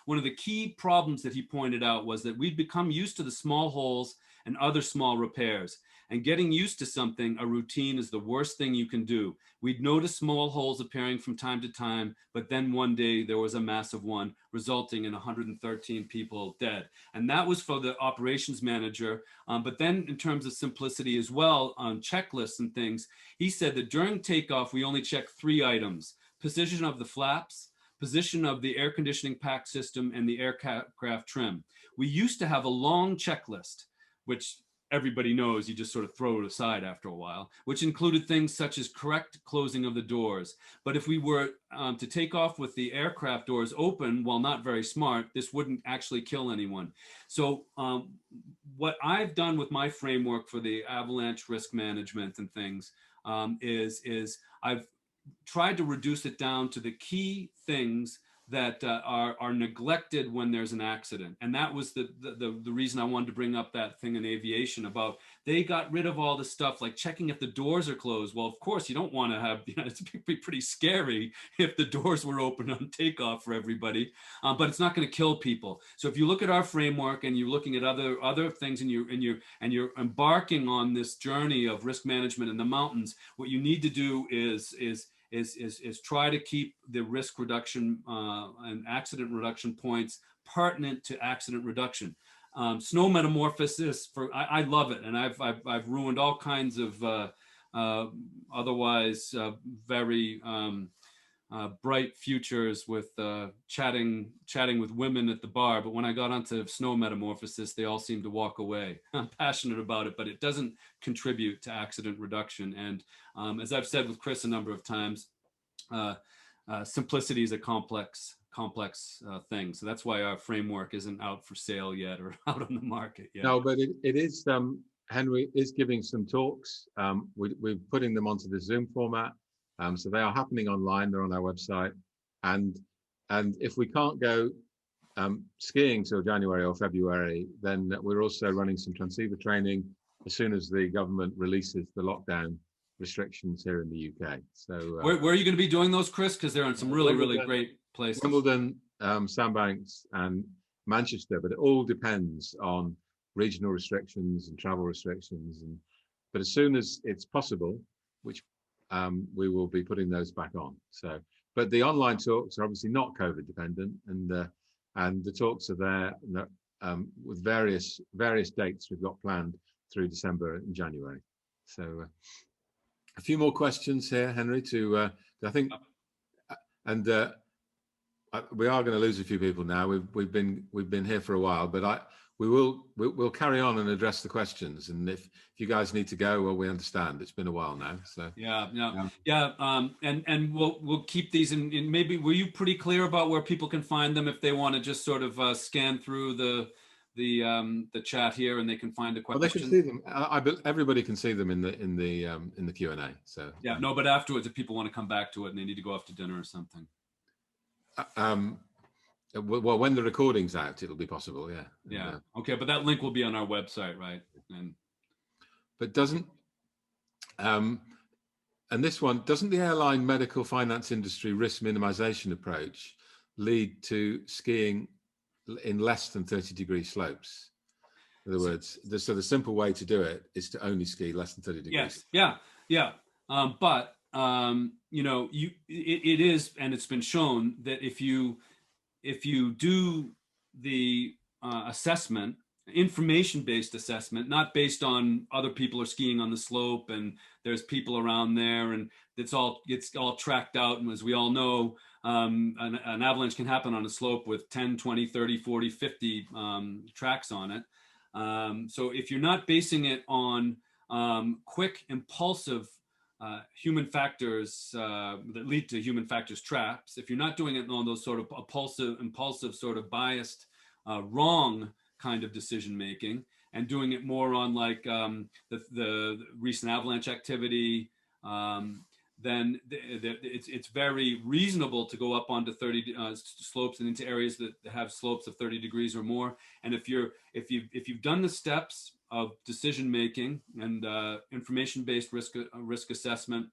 one of the key problems that he pointed out was that we'd become used to the small holes and other small repairs. And getting used to something, a routine, is the worst thing you can do. We'd notice small holes appearing from time to time, but then one day there was a massive one, resulting in 113 people dead. And that was for the operations manager. But then in terms of simplicity as well, on checklists and things, he said that during takeoff, we only check 3 items: position of the flaps, position of the air conditioning pack system, and the aircraft trim. We used to have a long checklist, which everybody knows you just sort of throw it aside after a while, which included things such as correct closing of the doors. But if we were to take off with the aircraft doors open, while not very smart, this wouldn't actually kill anyone. So what I've done with my framework for the avalanche risk management and things is I've tried to reduce it down to the key things that are neglected when there's an accident. And that was the reason I wanted to bring up that thing in aviation about they got rid of all the stuff like checking if the doors are closed. Well, of course, you don't want to have, it's pretty scary if the doors were open on takeoff for everybody, but it's not going to kill people. So if you look at our framework and you're looking at other things and you're embarking on this journey of risk management in the mountains, what you need to do is try to keep the risk reduction and accident reduction points pertinent to accident reduction. Snow metamorphosis, I love it, and I've ruined all kinds of otherwise very bright futures with chatting with women at the bar. But when I got onto snow metamorphosis, they all seemed to walk away. I'm passionate about it, but it doesn't contribute to accident reduction. And as I've said with Chris a number of times, simplicity is a complex thing. So that's why our framework isn't out for sale yet or out on the market yet. No, but it is, Henry is giving some talks. We're putting them onto the Zoom format. So they are happening online. They're on our website. And if we can't go skiing till January or February, then we're also running some transceiver training as soon as the government releases the lockdown restrictions here in the UK. So where are you going to be doing those, Chris? Because they're in some really great places. Wimbledon, Sandbanks, and Manchester. But it all depends on regional restrictions and travel restrictions. But as soon as it's possible, which we will be putting those back on. So, but the online talks are obviously not COVID dependent, and the talks are there with various dates we've got planned through December and January. So, a few more questions here, Henry. I think, and we are going to lose a few people now. We've been here for a while, but we'll carry on and address the questions. And if you guys need to go, well, we understand. It's been a while now. So and we'll keep these in. Maybe were you pretty clear about where people can find them if they want to just sort of scan through the chat here and they can find a question? Well, they can see them. Everybody can see them in the Q&A. So yeah, no, but afterwards, if people want to come back to it and they need to go off to dinner or something. Well, when the recording's out, it'll be possible. Yeah. Yeah. Okay, but that link will be on our website, right? But doesn't and this one doesn't the airline medical finance industry risk minimization approach lead to skiing in less than 30-degree slopes? In other words, so the simple way to do it is to only ski less than 30 degrees. Yes. Yeah. But it is, and it's been shown that if you do the assessment, information-based assessment, not based on other people are skiing on the slope and there's people around there and it's all tracked out. And as we all know, an avalanche can happen on a slope with 10, 20, 30, 40, 50 tracks on it. So if you're not basing it on quick, impulsive human factors that lead to human factors traps, if you're not doing it on those sort of impulsive sort of biased, wrong kind of decision making, and doing it more on like the recent avalanche activity, then it's very reasonable to go up onto 30 slopes and into areas that have slopes of 30 degrees or more. And if you've done the steps of decision making and information-based risk assessment,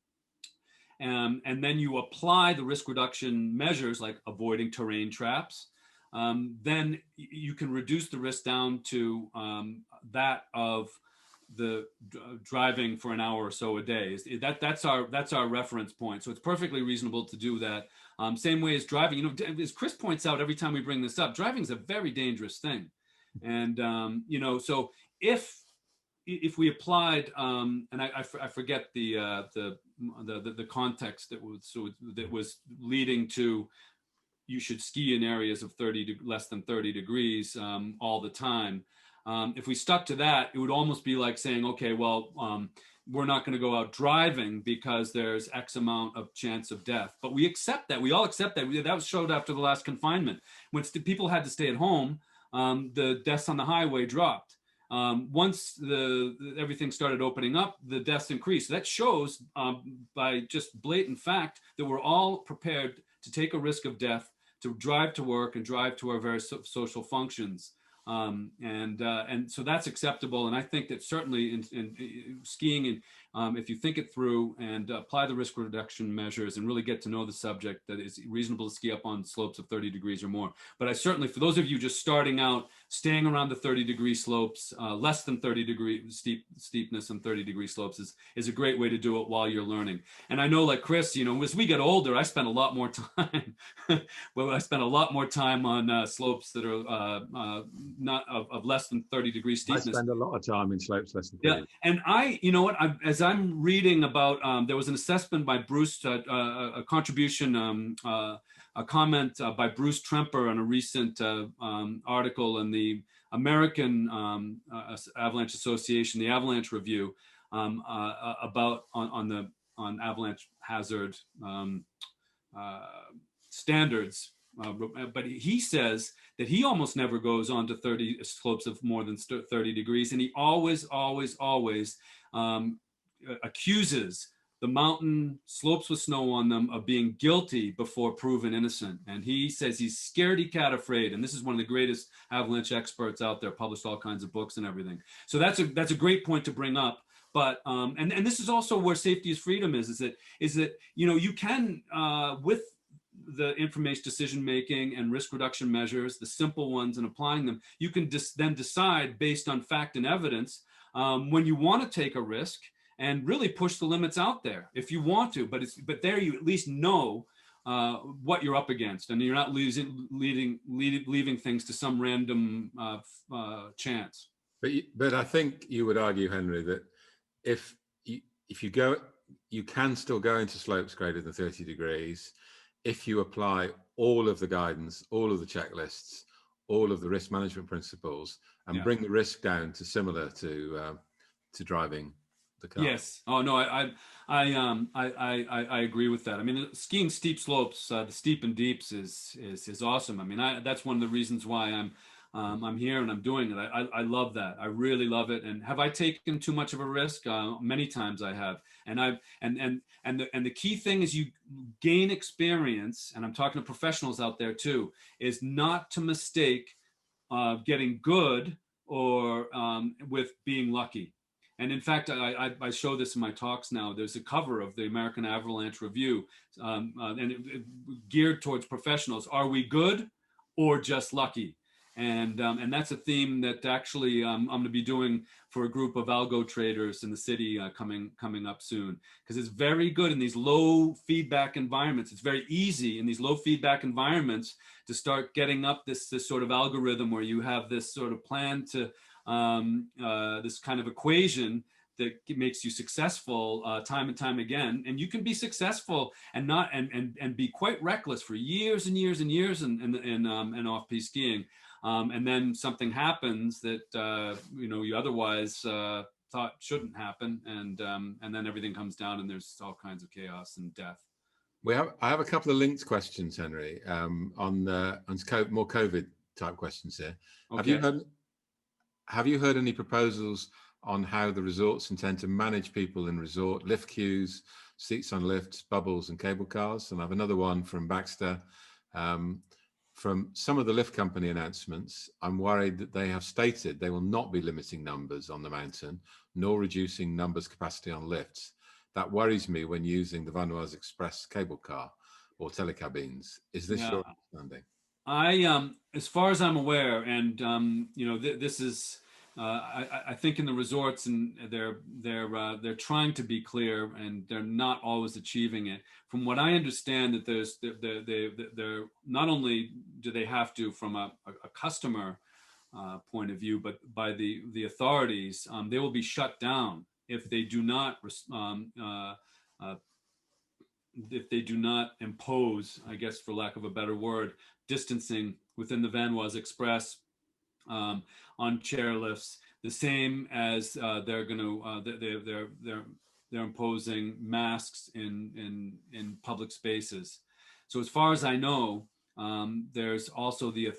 and then you apply the risk reduction measures like avoiding terrain traps, then you can reduce the risk down to that of the driving for an hour or so a day. That's our reference point. So it's perfectly reasonable to do that. Same way as driving. As Chris points out every time we bring this up, driving is a very dangerous thing. And so if we applied, and I forget the context that was leading to you should ski in areas of less than 30 degrees all the time. If we stuck to that, it would almost be like saying, okay, well, we're not going to go out driving because there's X amount of chance of death. But we accept that. We all accept that. That was showed after the last confinement. When people had to stay at home, the deaths on the highway dropped. Once everything started opening up, the deaths increased. That shows by just blatant fact that we're all prepared to take a risk of death to drive to work and drive to our various social functions. And so that's acceptable. And I think that certainly in skiing, and if you think it through and apply the risk reduction measures and really get to know the subject, that it's reasonable to ski up on slopes of 30 degrees or more. But I certainly, for those of you just starting out, staying around the 30-degree slopes, less than 30-degree steepness and 30-degree slopes is a great way to do it while you're learning. And I know, like Chris, as we get older, I spend a lot more time. Well, I spend a lot more time on slopes that are not of less than 30-degree steepness. I spend a lot of time in slopes less than 30. Yeah, and you know what? As I'm reading about, there was an assessment by Bruce, a contribution, a comment by Bruce Tremper on a recent article in the American Avalanche Association, the Avalanche Review, about on avalanche hazard standards. But he says that he almost never goes on to 30 slopes of more than 30 degrees, and he always accuses the mountain slopes with snow on them of being guilty before proven innocent. And he says he's scaredy cat afraid. And this is one of the greatest avalanche experts out there, published all kinds of books and everything. So that's a great point to bring up. But and this is also where safety is freedom is that you can with the information decision making and risk reduction measures, the simple ones, and applying them, you can then decide based on fact and evidence when you want to take a risk and really push the limits out there if you want to. But there you at least know what you're up against, and you're not leaving things to some random chance. But I think you would argue, Henry, that if you go, you can still go into slopes greater than 30 degrees if you apply all of the guidance, all of the checklists, all of the risk management principles, and bring the risk down to similar to driving the car. Yes. Oh no, I agree with that. I mean, skiing steep slopes, the steep and deeps is awesome. I mean, that's one of the reasons why I'm here and I'm doing it. I love that. I really love it. And have I taken too much of a risk? Many times I have. And the key thing is you gain experience, and I'm talking to professionals out there too, is not to mistake getting good or with being lucky. And in fact, I show this in my talks now. There's a cover of the American Avalanche Review, and geared towards professionals. Are we good or just lucky? And that's a theme that actually I'm going to be doing for a group of algo traders in the city coming up soon, because it's very good in these low feedback environments. It's very easy in these low feedback environments to start getting up this sort of algorithm where you have this sort of plan to this kind of equation that makes you successful time and time again. And you can be successful and not and be quite reckless for years and years and years in off-piste skiing. And then something happens that you otherwise thought shouldn't happen, and then everything comes down, and there's all kinds of chaos and death. I have a couple of linked questions, Henry, on more COVID type questions here. Okay. Have you heard any proposals on how the resorts intend to manage people in resort, lift queues, seats on lifts, bubbles, and cable cars? And I have another one from Baxter. From some of the lift company announcements, I'm worried that they have stated they will not be limiting numbers on the mountain, nor reducing numbers capacity on lifts. That worries me when using the Vanoise Express cable car or telecabines. Is this your understanding? As far as I'm aware, and this is, I think in the resorts, and they're trying to be clear, and they're not always achieving it. From what I understand, that they're not only do they have to from a customer point of view, but by the authorities, they will be shut down if they do not impose, I guess for lack of a better word, distancing within the Vanoise Express on chairlifts, the same as they're imposing masks in public spaces. So as far as I know, there's also the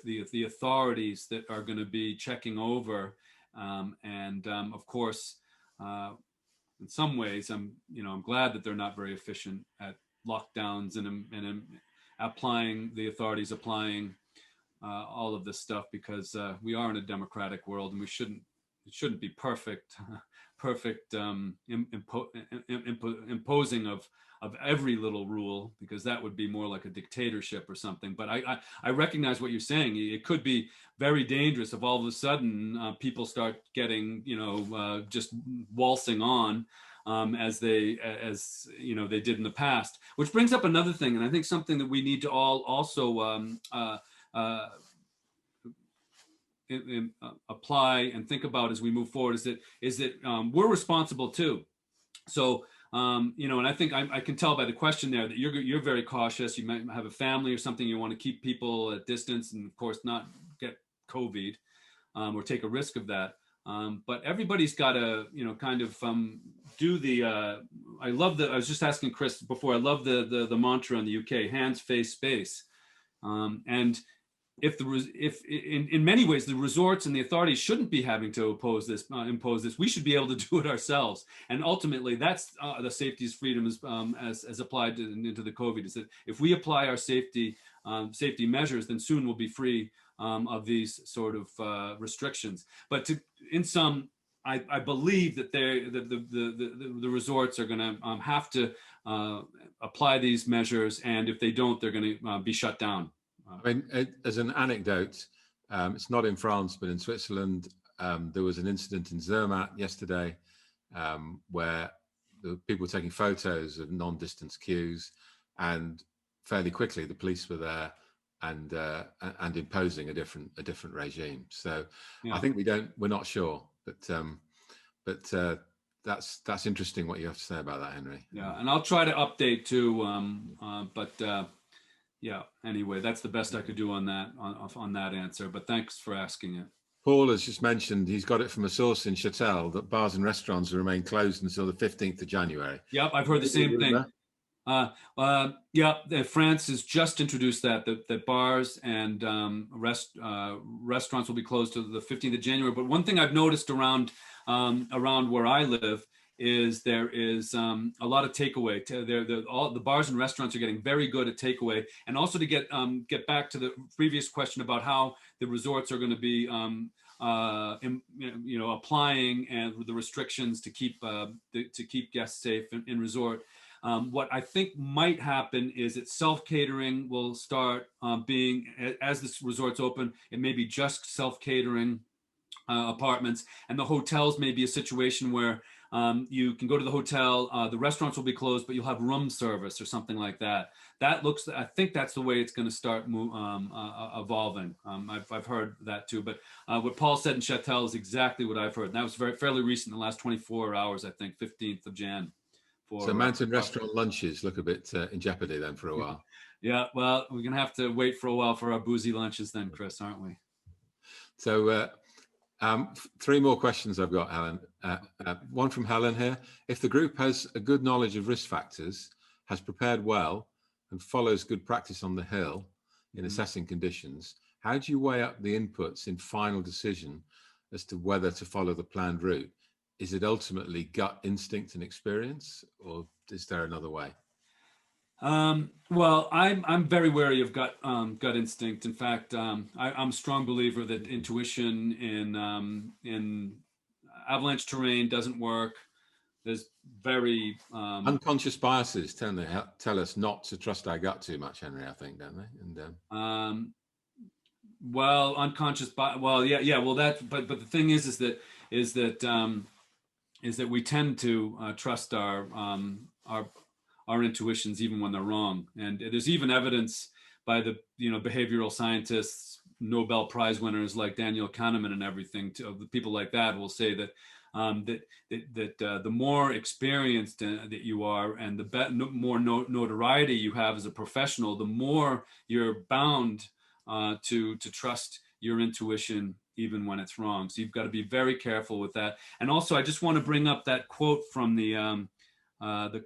authorities that are going to be checking over, and of course, in some ways, I'm glad that they're not very efficient at lockdowns and applying all of this stuff, because we are in a democratic world, and it shouldn't be perfect imposing of every little rule, because that would be more like a dictatorship or something. But I recognize what you're saying. It could be very dangerous if all of a sudden people start getting just waltzing on as they did in the past. Which brings up another thing, and I think something that we need to all also apply and think about as we move forward is that we're responsible too. So, and I think I can tell by the question there that you're very cautious. You might have a family or something. You want to keep people at distance, and of course not get COVID or take a risk of that. But everybody's got to, kind of do the. I love the. I was just asking Chris before. I love the mantra in the UK: hands, face, space. And if in many ways the resorts and the authorities shouldn't be having to impose this, we should be able to do it ourselves. And ultimately, that's the safety is freedom as applied into the COVID. Is that if we apply our safety measures, then soon we'll be free of these sort of restrictions. But in some, I believe that the resorts are going to have to apply these measures, and if they don't, they're going to be shut down. I mean, as an anecdote, it's not in France, but in Switzerland, there was an incident in Zermatt yesterday where the people were taking photos of non-distance queues, and fairly quickly the police were there and imposing a different regime. So yeah. I think we're not sure, but that's interesting what you have to say about that, Henry. Yeah, and I'll try to update too, yeah, anyway, that's the best I could do on that answer, but thanks for asking it. Paul has just mentioned he's got it from a source in Châtel that bars and restaurants will remain closed until the 15th of January. Yep, I've heard the same thing. Yeah, France has just introduced that bars and restaurants will be closed to the 15th of January. But one thing I've noticed around where I live is there is a lot of takeaway. All the bars and restaurants are getting very good at takeaway, and also to get back to the previous question about how the resorts are going to be applying and the restrictions to keep guests safe in resort. What I think might happen is that self-catering will start being, as the resorts open, it may be just self-catering apartments, and the hotels may be a situation where you can go to the hotel, the restaurants will be closed, but you'll have room service or something like that. I think that's the way it's going to start evolving. I've heard that too, but what Paul said in Châtel is exactly what I've heard. And that was fairly recent, in the last 24 hours, I think, 15th of Jan. So mountain restaurant lunches look a bit in jeopardy then for a while. Yeah, well, we're going to have to wait for a while for our boozy lunches then, Chris, aren't we? So 3 more questions I've got, Helen. One from Helen here. If the group has a good knowledge of risk factors, has prepared well, and follows good practice on the hill in assessing conditions, how do you weigh up the inputs in final decision as to whether to follow the planned route? Is it ultimately gut instinct and experience, or is there another way? Well, I'm very wary of gut instinct. In fact, I'm a strong believer that intuition in avalanche terrain doesn't work. There's very unconscious biases tell us not to trust our gut too much, Henry. I think, don't they? And well, unconscious bias. Well, yeah. Well, but the thing is that we tend to trust our intuitions even when they're wrong. And there's even evidence by the behavioral scientists, Nobel Prize winners like Daniel Kahneman and everything, the people like that will say that the more experienced that you are and the more notoriety you have as a professional, the more you're bound to trust your intuition even when it's wrong. So you've got to be very careful with that. And also, I just want to bring up that quote from the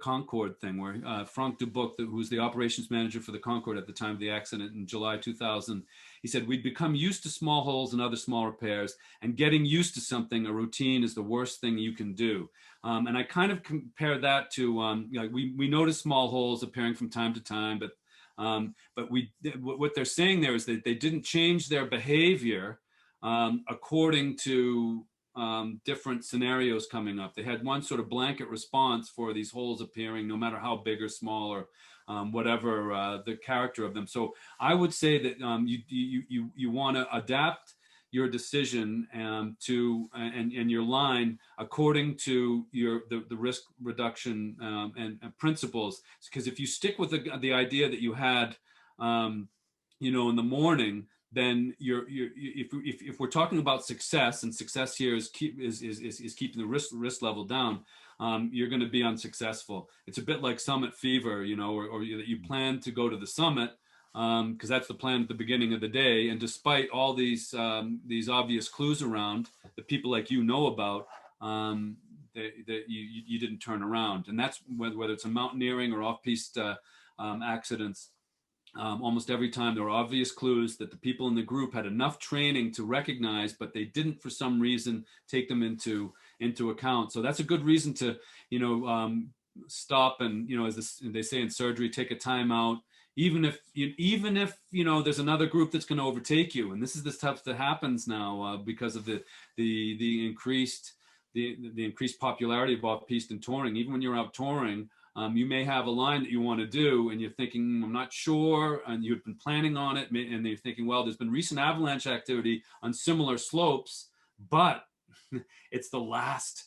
Concorde thing, where Frank Dubuc, who's the operations manager for the Concorde at the time of the accident in July 2000, he said, "We'd become used to small holes and other small repairs, and getting used to something, a routine, is the worst thing you can do." And I kind of compare that to, we notice small holes appearing from time to time, but what they're saying there is that they didn't change their behavior according to different scenarios coming up. They had one sort of blanket response for these holes appearing, no matter how big or small or whatever the character of them. So I would say that you want to adapt your decision to and your line according to the risk reduction and principles. Because if you stick with the idea that you had, in the morning, then if we're talking about success, and success here is keeping the risk level down, you're going to be unsuccessful. It's a bit like summit fever, you know, or that you plan to go to the summit because that's the plan at the beginning of the day, and despite all these obvious clues around that people like you know about, that you didn't turn around. And that's whether it's a mountaineering or off-piste accidents. Almost every time there were obvious clues that the people in the group had enough training to recognize, but they didn't for some reason take them into account. So that's a good reason to, you know, stop and, you know, as they say in surgery, take a time out, even if you know there's another group that's going to overtake you. And this is the stuff that happens now because of the increased popularity of off-piste and touring. Even when you're out touring, you may have a line that you want to do and you're thinking, I'm not sure, and you've been planning on it, and you're thinking, well, there's been recent avalanche activity on similar slopes, but it's the last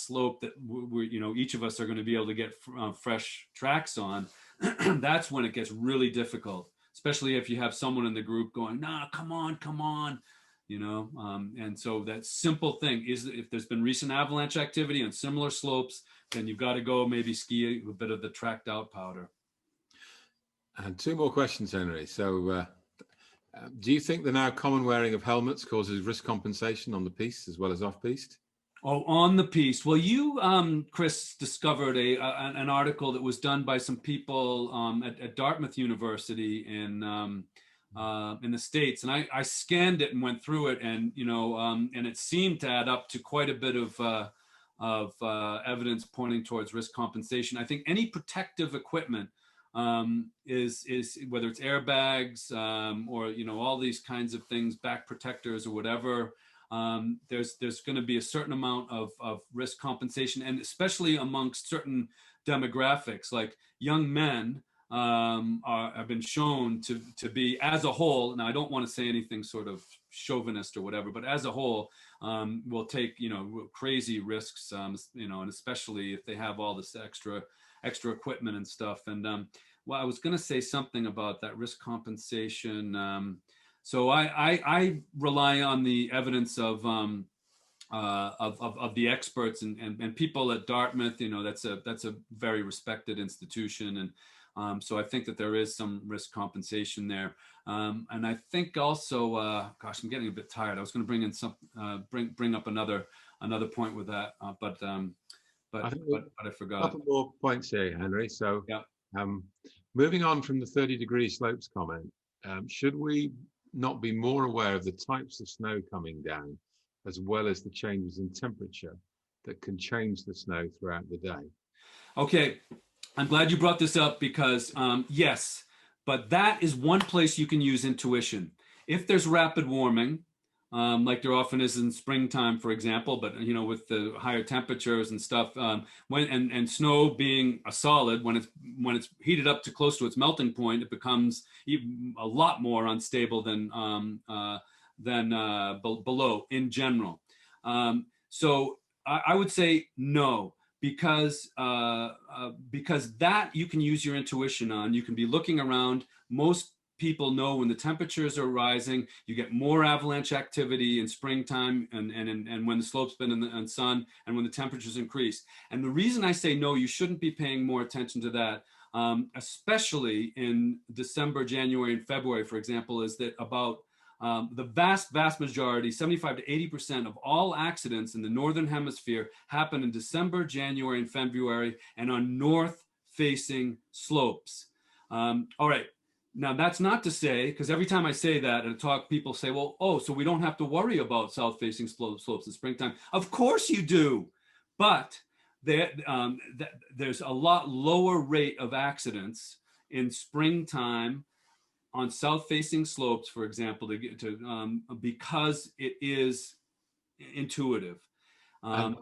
slope that we're, you know, each of us are going to be able to get fresh tracks on. That's when it gets really difficult, especially if you have someone in the group going, nah, come on, you know. And so that simple thing is, if there's been recent avalanche activity on similar slopes, then you've got to go maybe ski a bit of the tracked out powder. And two more questions, Henry. So do you think the now common wearing of helmets causes risk compensation on the piste as well as off-piste? Oh, on the piste. Well, you, Chris, discovered an article that was done by some people at Dartmouth University in the States, and I scanned it and went through it, and you know, and it seemed to add up to quite a bit of evidence pointing towards risk compensation. I think any protective equipment is whether it's airbags or, you know, all these kinds of things, back protectors or whatever. There's going to be a certain amount of risk compensation, and especially amongst certain demographics, like young men have been shown to be, as a whole, and I don't want to say anything sort of chauvinist or whatever, but as a whole, will take, you know, crazy risks, you know, and especially if they have all this extra equipment and stuff. And well, I was going to say something about that risk compensation. So I rely on the evidence of the experts and people at Dartmouth. You know, that's a very respected institution, and so I think that there is some risk compensation there. And I think also, gosh, I'm getting a bit tired. I was going to bring in bring up another point with that, but I forgot. A couple more points here, Henry. So yeah. Moving on from the 30-degree slopes comment, should we not be more aware of the types of snow coming down, as well as the changes in temperature that can change the snow throughout the day? Okay, I'm glad you brought this up because yes, but that is one place you can use intuition. If there's rapid warming, like there often is in springtime, for example, but you know, with the higher temperatures and stuff, and snow being a solid, when it's heated up to close to its melting point, it becomes even a lot more unstable than below in general. So I would say no, because that you can use your intuition on. You can be looking around. Most people know when the temperatures are rising, you get more avalanche activity in springtime and when the slope's been in the sun and when the temperatures increase. And the reason I say no, you shouldn't be paying more attention to that, especially in December, January, and February, for example, is that about the vast majority, 75 to 80% of all accidents in the Northern Hemisphere happen in December, January, and February, and on north-facing slopes. All right. Now, that's not to say, because every time I say that at a talk, people say, well, oh, so we don't have to worry about south-facing slopes in springtime. Of course you do. But there's a lot lower rate of accidents in springtime on south-facing slopes, for example, because it is intuitive. And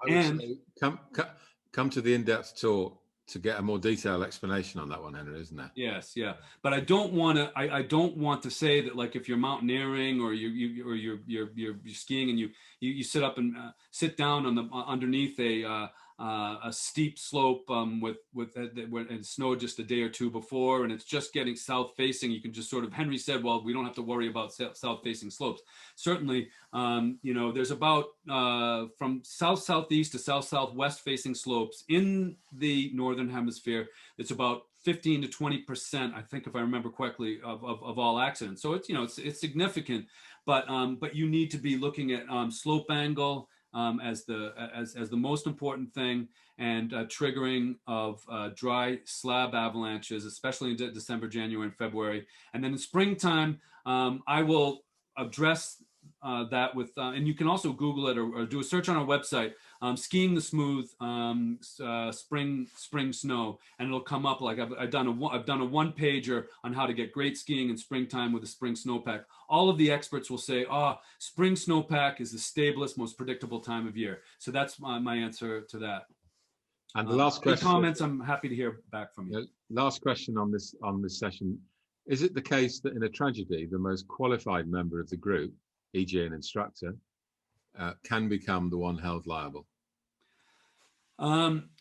come to the in-depth talk to get a more detailed explanation on that one, Henry, isn't there? Yes, yeah. But I don't want to. I don't want to say that, like, if you're mountaineering or you're skiing and you sit up and sit down on underneath a a steep slope with when it snowed just a day or two before, and it's just getting south facing. You can just sort of, Henry said, well, we don't have to worry about south facing slopes. Certainly, there's about from south southeast to south southwest facing slopes in the northern hemisphere. It's about 15 to 20%, I think, if I remember correctly, of all accidents. So it's significant, but you need to be looking at slope angle as the most important thing, and triggering of dry slab avalanches, especially in December, January, and February. And then in springtime, I will address that with, and you can also Google it or do a search on our website, skiing the smooth spring snow, and it'll come up. Like I've done a one pager on how to get great skiing in springtime with a spring snowpack. All of the experts will say, spring snowpack is the stablest, most predictable time of year. So that's my answer to that. And the last question. Comments, I'm happy to hear back from you. Last question on this session. Is it the case that in a tragedy, the most qualified member of the group, e.g. an instructor, can become the one held liable?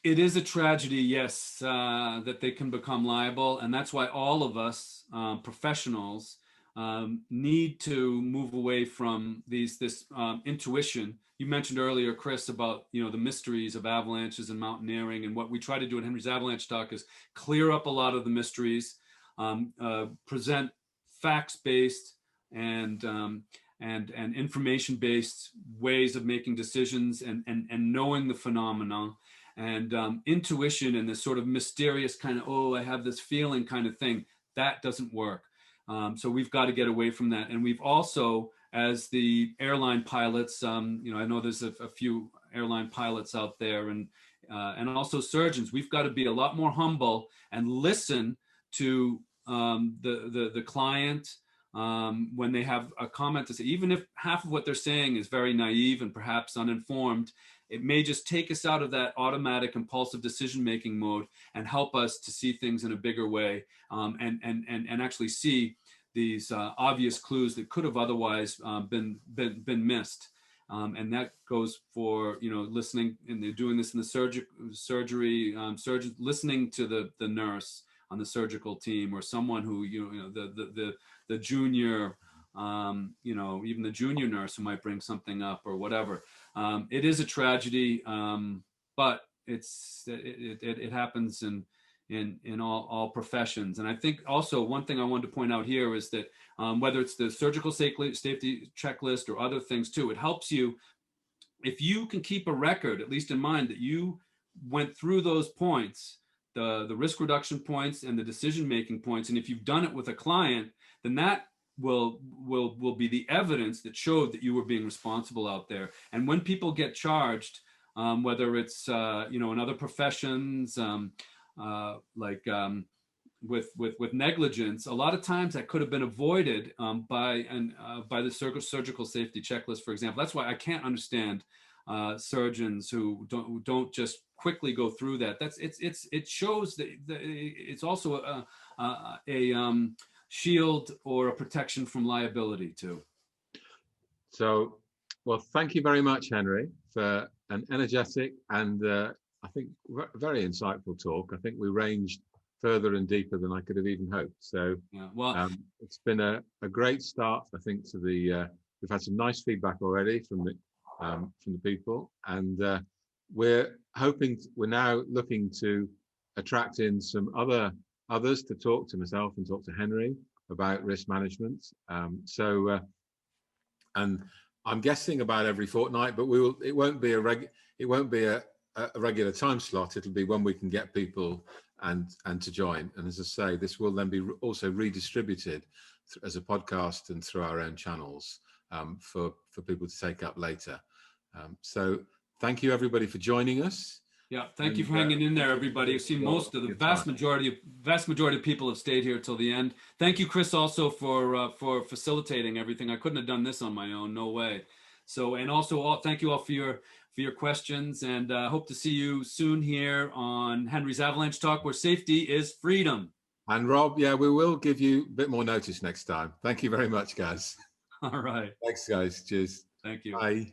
It is a tragedy, yes, that they can become liable. And that's why all of us professionals need to move away from this intuition. You mentioned earlier, Chris, about the mysteries of avalanches and mountaineering, and what we try to do at Henry's Avalanche Talk is clear up a lot of the mysteries, present facts-based and information-based ways of making decisions and knowing the phenomenon. And intuition and this sort of mysterious kind of, I have this feeling kind of thing, that doesn't work. So we've got to get away from that. And we've also, as the airline pilots, I know there's a few airline pilots out there, and also surgeons, we've got to be a lot more humble and listen to the client when they have a comment to say, even if half of what they're saying is very naive and perhaps uninformed. It may just take us out of that automatic impulsive decision-making mode and help us to see things in a bigger way, and actually see these obvious clues that could have otherwise been missed. And that goes for listening, and they're doing this in the surgery, surgeons listening to the nurse on the surgical team, or someone who the junior, even the junior nurse who might bring something up or whatever. It is a tragedy, but it happens in all professions. And I think also one thing I wanted to point out here is that whether it's the surgical safety checklist or other things too, it helps you if you can keep a record, at least in mind, that you went through those points, the risk reduction points and the decision-making points. And if you've done it with a client, then that will be the evidence that showed that you were being responsible out there. And when people get charged, whether it's in other professions, with negligence, a lot of times that could have been avoided by the surgical safety checklist, for example. That's why I can't understand surgeons who don't just quickly go through that. It shows that it's also a shield or a protection from liability too. So, well, thank you very much, Henry, for an energetic and I think very insightful talk. I think we ranged further and deeper than I could have even hoped. So yeah, well, it's been a great start, I think, to the we've had some nice feedback already from the people, and we're now looking to attract in some others to talk to myself and talk to Henry about risk management. And I'm guessing about every fortnight, but it won't be a regular time slot. It'll be when we can get people and to join. And as I say, this will then be also redistributed as a podcast and through our own channels for people to take up later. So thank you everybody for joining us. Yeah, thank you for hanging in there, everybody. I've seen most of the vast majority of people have stayed here till the end. Thank you, Chris, also for facilitating everything. I couldn't have done this on my own, no way. So, and also thank you all for your questions, and hope to see you soon here on Henry's Avalanche Talk, where safety is freedom. And Rob, yeah, we will give you a bit more notice next time. Thank you very much, guys. All right. Thanks, guys. Cheers. Thank you. Bye.